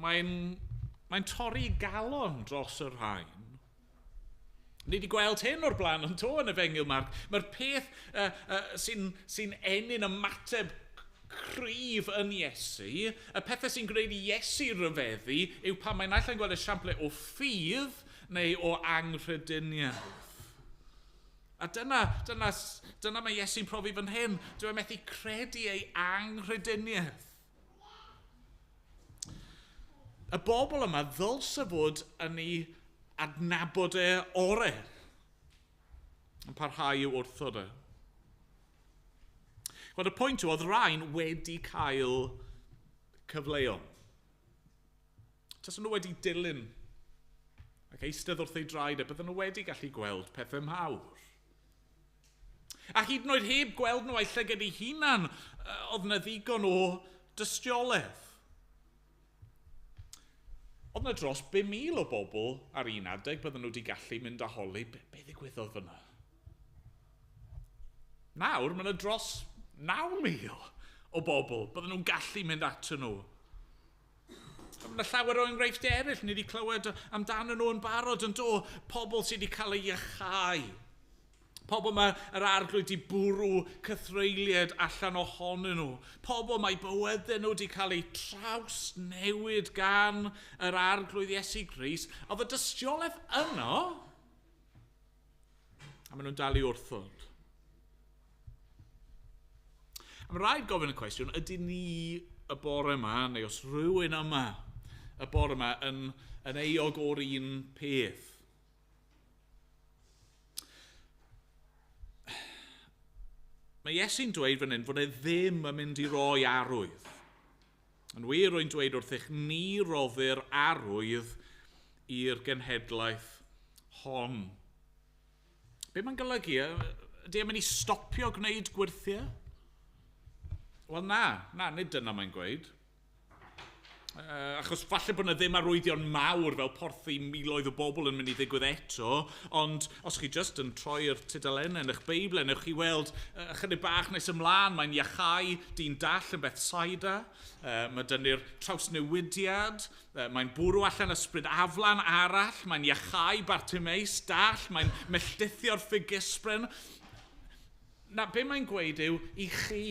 Mae'n torri galon dros yr rhain. Ni wedi gweld hyn o'r blaen yn to yn Efengyl Marc. Mae'r peth sy'n enyn ymateb cryf yn Iesu, y pethau sy'n gwneud i Iesu ryfeddu, yw pan mae'n allan gweld esiamplau o ffydd neu o anghrediniaeth. A dyna mae Iesu'n profi fan hyn. Dwi'n methu credu ei anghrediniaeth. Y bobl yma ddylse fod yn ei adnabod e orau yn parhau i'w wrthod e. Wel, y pwynt yw, oedd rhain wedi cael cyfleon. Taswn nhw wedi dilyn ac eistedd wrth ei draed e, bydden nhw wedi gallu gweld pethau mawr. A hyd yn oed heb gweld nhw ei llygad ei hunan, oedd yna ddigon o dystiolaeth. Oedd yna dros 5,000 o bobl ar un adeg, bydden nhw wedi gallu mynd â holi. Be ddigwyddodd fyna? Nawr, mae yna dros 9,000 o bobl, bydden nhw'n gallu mynd atyn nhw. Mae yna llawer o enghreifftiau eraill, ni wedi clywed amdano nhw yn barod yn do, pobl sydd wedi cael ei iachau. Pobl mae'r arglwydd wedi bwrw cythreiliad allan ohonyn nhw. Pobl mae bywydau nhw wedi cael eu trawsnewid gan yr arglwydd Iesu Grist. Oedd y dystiolaeth yno, a maen nhw'n dal i wrthod. A mae'n rhaid gofyn y cwestiwn, ydy ni y bore yma, neu os rhywun yma, y bore yma yn euog o'r un peth? Mae Iesu'n dweud fan hyn fod e ddim yn mynd i roi arwydd. Yn wir o'n dweud wrthych ni roddir arwydd i'r genhedlaeth hon. Be mae'n golygu? Ydy e'n mynd i stopio gwneud gwirthiau? Wel na, nid dyna mae'n gweud. Achos falle bod yna ddim arwyddion mawr fel porthi miloedd o bobl yn mynd i ddigwydd eto, ond os chi jyst yn troi'r tudalennau yn eich Beibl, newch chi weld chydig bach nes ymlaen, mae'n iachau dyn dall yn Bethsaida, mae dynnu'r trawsnewidiad, mae'n bwrw allan ysbryd aflan arall, mae'n iachau Bartimeus dall, mae'n melltithio'r ffigysbren. Na, be mae'n gweud yw i chi,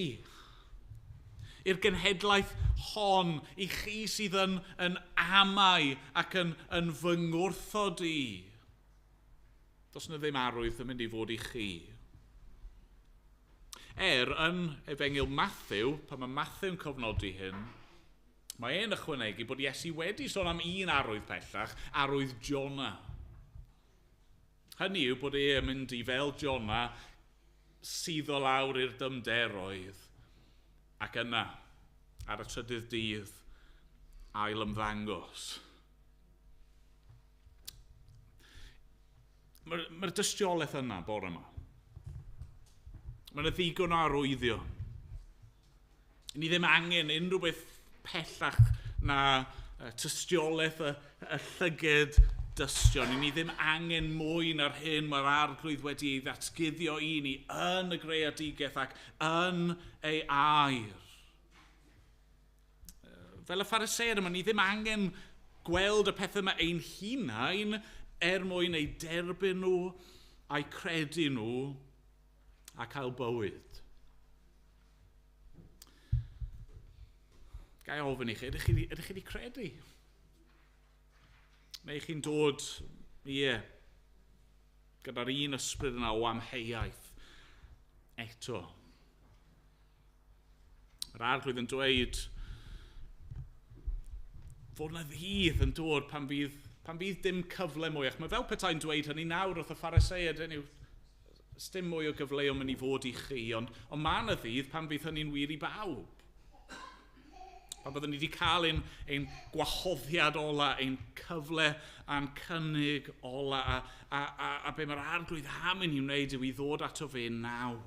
i'r genhedlaeth hon, i chi sydd yn amau ac yn fy ngwrthod i. Does yna ddim arwydd yn mynd i fod i chi. Yn Efengyl Matthew, pan mae Matthew'n cofnodi hyn, mae e'n ychwanegu bod Iesu wedi sôn am un arwydd pellach, arwydd Jona. Hynny yw bod e'n mynd i fel Jona suddo lawr i'r dymderoedd, ac yna, ar y trydydd dydd, ail ymddangos. Mae'r dystiolaeth yna bore yma. Mae'n ddigon o arwyddion. Ni ddim angen unrhyw beth pellach na tystiolaeth y llyged dystion. I ni ddim angen mwy na'r hyn mae'r arglwydd wedi ei ddatguddio i ni yn y greadigaeth ac yn ei air. Fel y Pharisëer yma, ni ddim angen gweld y pethau yma ein hunain mwyn ei derbyn nhw, a'i credu nhw, a cael bywyd. Gai ofyn i chi, ydych chi wedi credu? Neu chi'n dod, gyda'r un ysbryd yna o amheuaeth eto. Yr arglwydd yn dweud fod yna ddydd yn dod pan fydd dim cyfle mwy. Ac mae fel petai'n dweud hynny nawr wrth y Pharisëed, dim mwy o gyfleoedd mynd i fod i chi, ond mae yna ddydd pan fydd hynny'n wir i bawb. Pan byddwn ni wedi cael ein gwahoddiad ola, ein cyfle a'n cynnig ola, a be mae'r arglwydd am yn i'w wneud yw i ddod ato fe nawr.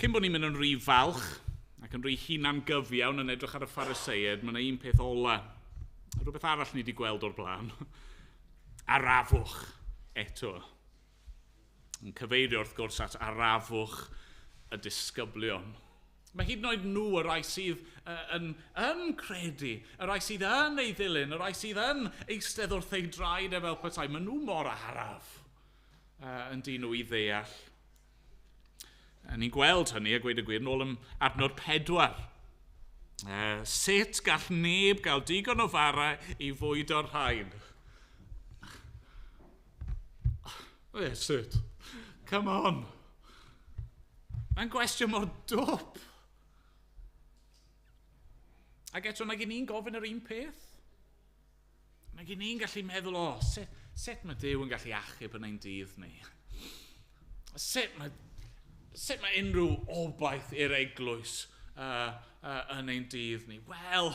Cyn bod ni'n mynd yn rhy falch, ac yn rhy hunan gyfiawn yn edrych ar y Pharisëed, mae yna un peth ola. Rhywbeth arall ni wedi gweld o'r blaen. Arafwch eto. Yn cyfeirio wrth gwrs at arafwch y disgyblion. Mae hyd yn oed nhw, y rai sydd yn credu, y rai sydd yn ei ddilyn, y rai sydd yn eistedd wrth ei draed fel petai, mae nhw mor araf yn dyn nhw i ddeall. Ni'n gweld hynny, a gweud y gwir, nôl yn adnod 4. Sut gall neb gael digon o fara i fwyd o'r rhain? Sut? Come on. Mae'n gwestiwn mor dwp. Ac eto, mae gen i'n gofyn yr un peth. Mae gen i'n gallu meddwl, sut mae Duw yn gallu achub yn ein dydd ni? Sut mae unrhyw obaith i'r eglwys yn ein dydd ni? Wel,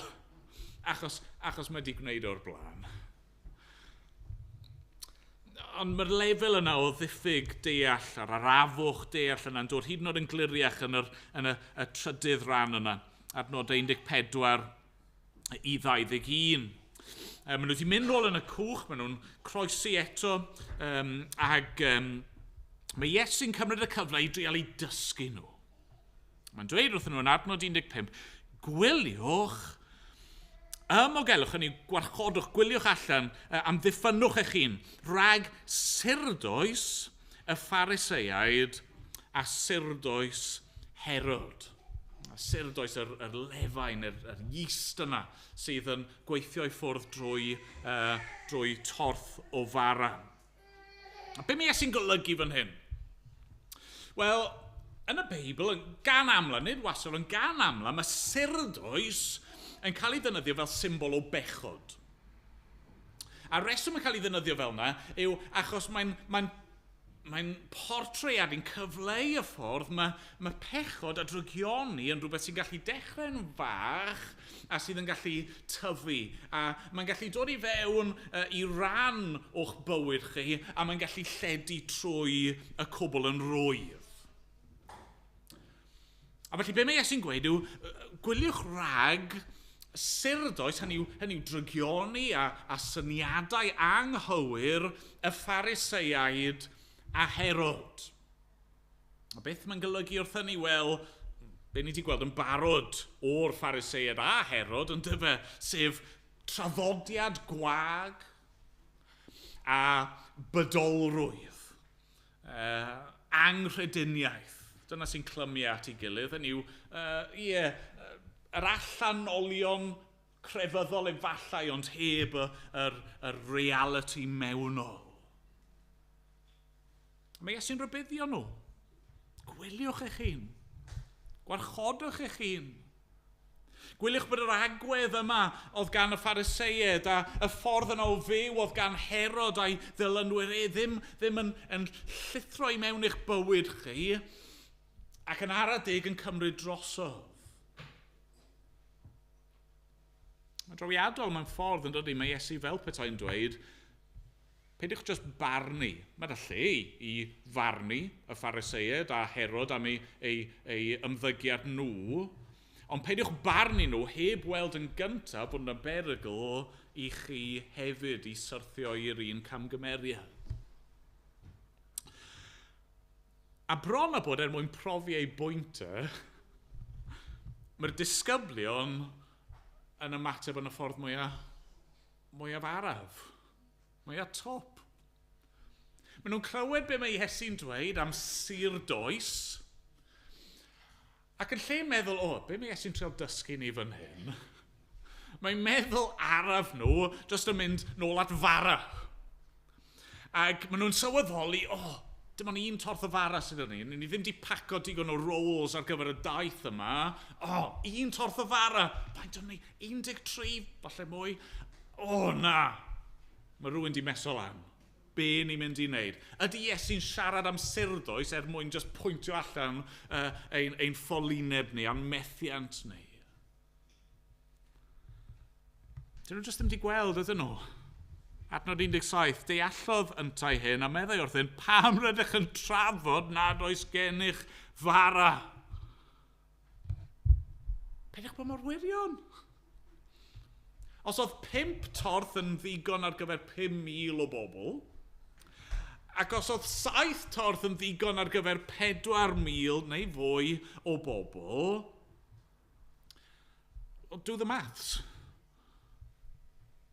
achos mae wedi gwneud o'r blaen. Ond mae'r lefel yna o ddiffyg deall, a'r arafwch deall yna'n dod hyd yn oed yn gliriach yn y trydydd rhan yna, adnod 14 i 21. Maen nhw wedi mynd nôl yn y cwch, maen nhw'n croesi eto, ac mae Iesu'n cymryd y cyfle i drial i dysgu nhw. Mae'n dweud wrthyn nhw yn adnod 15, gwyliwch, o gelwch, hynny gwarchodwch, gwyliwch allan, amddiffynwch eich hun, rhag sirdoes y Pharisëaid a sirdoes Herod. Sirdoes yr lefain, yr yeast yna, sydd yn gweithio i ffwrdd drwy torth o fara. Be mae Iesu'n golygu fan hyn? Wel, yn y Beibl, gan amla, nid wasol, yn gan amla, mae sirdoes yn cael ei ddynyddio fel symbol o bechod. A reswm yn cael ei ddynyddio fel yna yw achos mae'n portread yn cyfleu y ffordd mae pechod a drygioni yn rhywbeth sy'n gallu dechrau'n fach a sydd yn gallu tyfu. A mae'n gallu dod i fewn i ran o'ch bywyd chi a mae'n gallu lledu trwy y cwbl yn rwydd. A felly be mae Iesu'n gweud yw gwyliwch rhag sirdoes, hynny yw drygioni a syniadau anghywir y Pharisëaid a Herod. A beth mae'n golygu wrth hynny? Wel, be ni wedi gweld yn barod o'r Pharisëaid a Herod yn dyfa, sef traddodiad gwag a bydolrwydd, anghrediniaeth. Dyna sy'n clymu at ei gilydd, hynny yw, yr allanolion crefyddol efallai, ond heb y reality mewnol. Mae Iesu'n rybuddio nhw. Gwyliwch eich hun. Gwarchodwch eich hun. Gwyliwch bod yr agwedd yma oedd gan y Pharisëaid a y ffordd yna o fyw oedd gan Herod a'i ddilynwyr ddim yn llithro i mewn eich bywyd chi ac yn ara deg yn cymryd drosodd. Mae'n drawiadol mewn ffordd yn dod i mae Iesu fel petai'n dweud, peidiwch just barnu. Mae'n lle i farnu y Pharisëaid a Herod am ei ymddygiad nhw, Ond peidiwch barnu nhw heb weld yn gyntaf bod yna berygl i chi hefyd i syrthio i'r un camgymeriad. A bron a bod mwyn profi ei bwyntau, mae'r disgyblion yn ymateb yn y ffordd mwyaf araf, mwyaf top. Maen nhw'n clywed be mae Iesu'n dweud am sir does, ac yn lle meddwl, be mae Iesu'n trial dysgu ni fan hyn, mae'n meddwl araf nhw jyst yn mynd nôl at fara. Ac maen nhw'n sylweddoli, dim ond un torth o fara sydd yn ni ddim wedi paco digon o rolls ar gyfer y daith yma. Un torth o fara. Paid o'n ni, 13, falle mwy. Na. Mae rhywun di meso lan. Be ni'n mynd i wneud? Ydy Iesu'n siarad am sirdoes mwyn just pwyntio allan ein ffolineb ni, a'n methiant ni? Dyn nhw just ddim wedi gweld, ydyn nhw? Adnod 17, deallodd yntai hyn a meddai wrthyn, pam rydych yn trafod nad oes gennych fara? Peidiwch bod mor wirion. Os oedd 5 torth yn ddigon ar gyfer 5,000 o bobl, ac os oedd 7 torth yn ddigon ar gyfer 4,000 neu fwy o bobl, do the maths.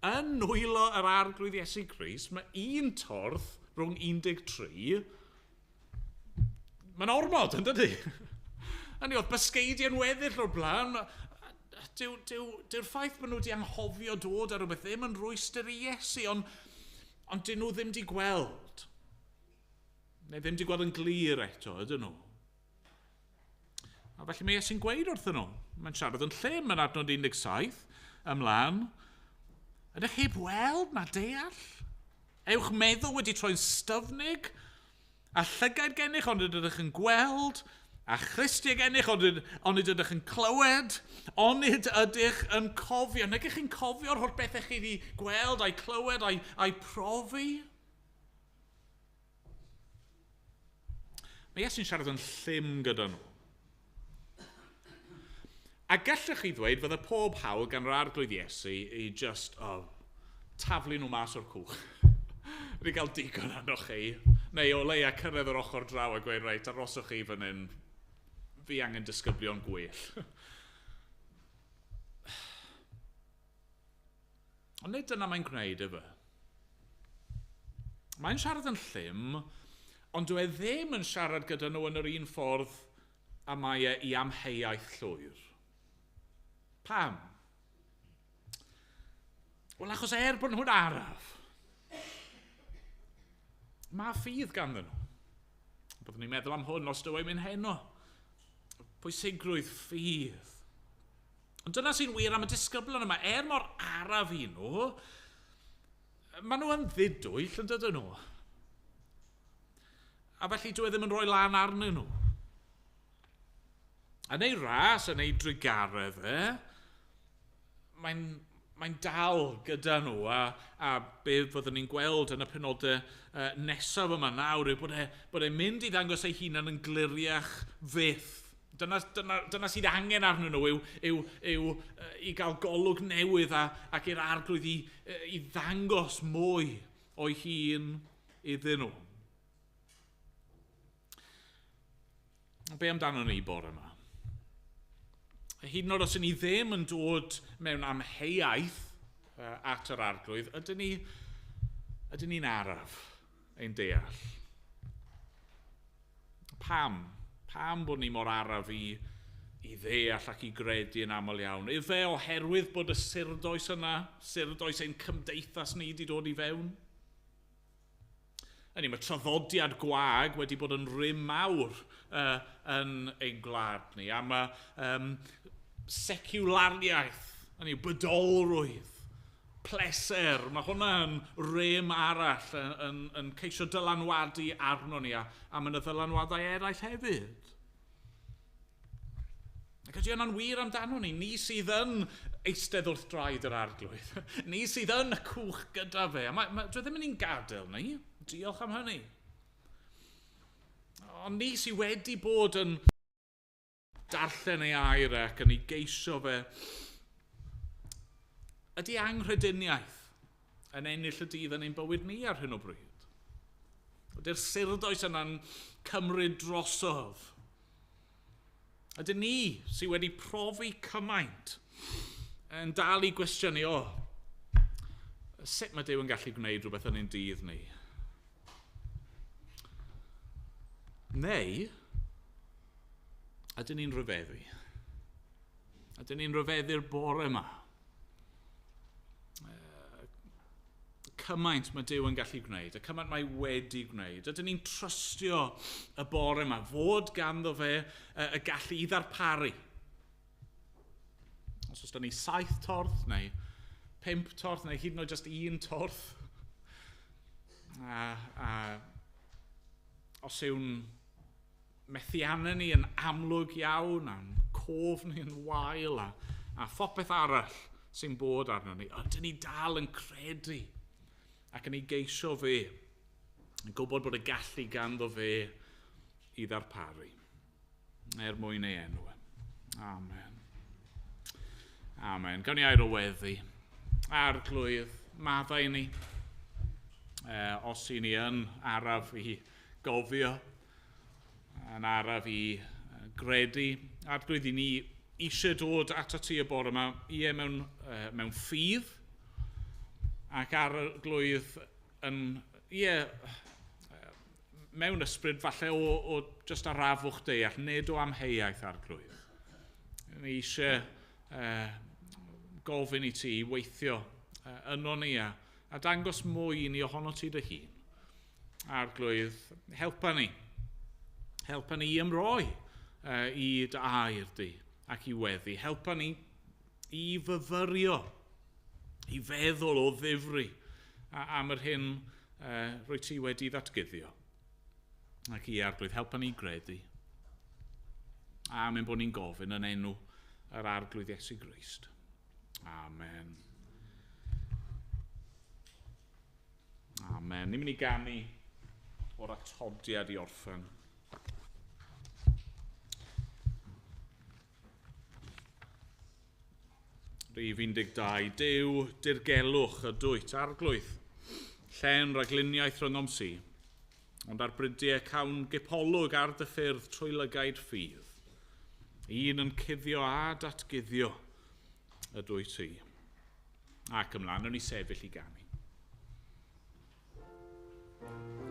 Yn nwylo yr arglwydd Iesu Grist, mae un torth rhwng 13, mae'n ormod, yn dydy? Hynny oedd bysgeidiau'n weddill o'r blaen, dyw'r ffaith bod nhw wedi anghofio dod ar rhywbeth ddim yn rwystyr i Iesu, ond dyn nhw ddim wedi gweld. Neu ddim wedi gweld yn glir eto, ydyn nhw. A felly mae Iesu'n gweud wrthyn nhw. Mae'n siarad yn llym yn adnod 17 ymlaen. Ydych heb weld na deall? Ewch meddwl wedi troi'n styfnig? A llygaid gennych ond ydych yn gweld? A christiau gennych ond ydych yn clywed? Onid ydych yn cofio? Nag ych chi'n cofio'r holl bethau chi wedi gweld a'i clywed a'i profi? Mae Iesu'n siarad yn llym gyda nhw. A gallwch chi ddweud fydde pob hawl gan yr arglwydd Iesu i just taflu nhw mas o'r cwch. Wedi cael digon arnoch chi. Neu o leia cyrraedd yr ochr draw a gweud, reit, aroswch chi fan hyn. Fi angen disgyblion gwell. Ond nid dyna mae'n gwneud efo. Mae'n siarad yn llym, ond dwi ddim yn siarad gyda nhw yn yr un ffordd a mae i amheuaeth llwyr. Pam? Wel, achos bod nhw'n araf. Mae ffydd ganddyn nhw. Byddwn ni'n meddwl am hwn os dyw'n mynd heno. Pwysigrwydd ffydd. Ond dyna sy'n wir am y disgyblion yma. Mor araf i nhw, maen nhw yn ddidwyll yn dydyn nhw. A felly dwi ddim yn rhoi lan arnyn nhw. Yn ei ras, yn ei drigaredd, mae'n dal gyda nhw a be fyddwn ni'n gweld yn y penodau nesaf yma nawr yw bod e'n mynd i ddangos ei hunan yn gliriach fyth. Dyna sydd angen arnyn nhw yw i gael golwg newydd ac i'r arglwydd i ddangos mwy o'i hun iddyn nhw. Be amdano ni bore yma? Hyd yn oed os ni ddim yn dod mewn amheuaeth at yr arglwydd, ydyn ni'n araf ein deall. Pam? Pam bod ni mor araf i ddeall ac i gredu yn aml iawn? Ife oherwydd bod y sirdoes yna, sirdoes ein cymdeithas ni wedi dod i fewn? Mae traddodiad gwag wedi bod yn rym mawr yn ein gwlad ni. Am seciwlariaeth, bydolrwydd, pleser. Mae hwnna yn rym arall yn ceisio dylanwadu arno ni am yn y ddylanwadau eraill hefyd. Ac ydy yna'n wir amdano ni. Ni sydd yn eistedd wrth draed yr arglwydd. Ni sydd yn y cwch gyda fe. Dwi ddim yn un gadael ni. Diolch am hynny. Ond ni sydd wedi bod yn darllen ei air ac yn ei geisio fe. Ydy anghrediniaeth yn ennill y dydd yn ein bywyd ni ar hyn o bryd? Ydy'r surdoes yna'n cymryd drosodd? Ydyn ni sydd wedi profi cymaint yn dal i gwestiynu, sut mae Duw yn gallu gwneud rhywbeth yn ein dydd ni? Neu, ydyn ni'n rhyfeddu? Ydyn ni'n rhyfeddu'r bore yma? Cymaint mae Duw yn gallu gwneud, y cymaint mae wedi gwneud. Ydyn ni'n trystio y bore yma, fod ganddo fe y gallu i ddarparu. Os oes da ni 7 torth, neu 5 torth, neu hyd yn oed just 1 torth. Os yw'n methiannau ni yn amlwg iawn, a'n cof ni yn wael, a phopeth arall sy'n bod arno ni, ydyn ni dal yn credu ac yn ei geisio fe, yn gwybod bod y gallu ganddo fe i ddarparu. Mwyn ei enw. Amen. Amen. Gawn ni air o weddi. Arglwydd, maddau ni. Os i ni yn araf i gofio, yn araf i gredu, arglwydd i ni eisiau dod ato ti y bore yma, mewn ffydd, ac arglwydd yn, mewn ysbryd falle o just arafwch deall, nid o amheuaeth arglwydd. Ni eisiau gofyn i ti weithio yno ni a dangos mwy i ni ohono ti dy hun. Arglwydd, helpa ni. Helpa ni i ymroi i dy air di ac i weddi. Helpa ni i fyfyrio, i feddwl o ddifri am yr hyn rwy ti wedi ddatguddio. Ac i arglwydd, helpa ni gredu. A mynd bod ni'n gofyn yn enw yr arglwydd Iesu Grist. Amen. Amen. Ni'n mynd i ganu o'r atodiad i orffen. Rhif 12. Duw, dirgelwch y dwyt arglwydd. Llen ragluniaeth rhyngom si, ond ar brydiau cawn gipolwg ar dy ffyrdd trwy lygaid ffydd. Un yn cuddio a datguddio y dwyt ti. Ac ymlaen, nhw'n i sefyll i ganu. Olwg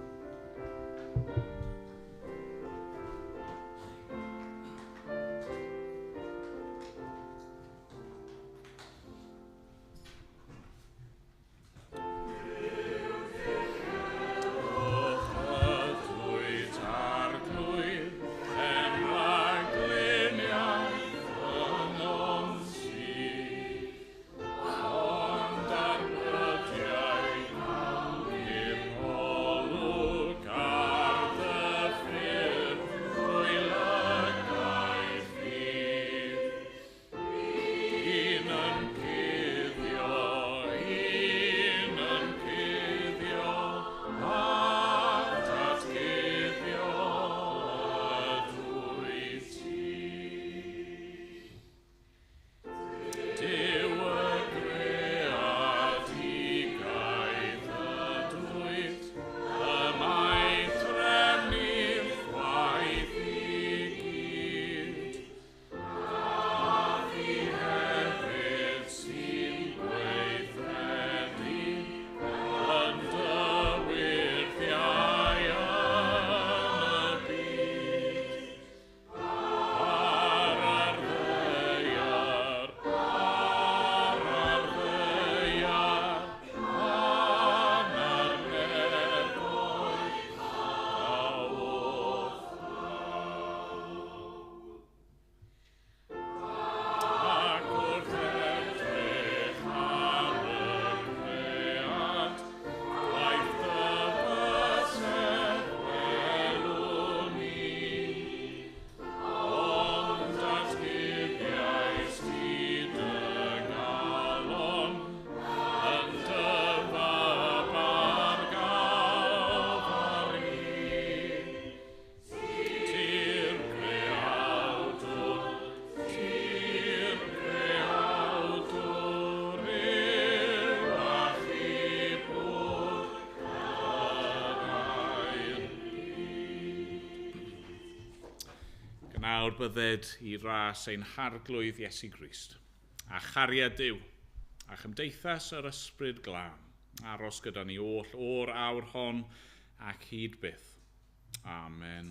nawr bydded i ras ein harglwydd Iesu Grist, a chariad Duw, a chymdeithas yr ysbryd glân, aros gyda ni oll o'r awr hon ac hyd byth. Amen.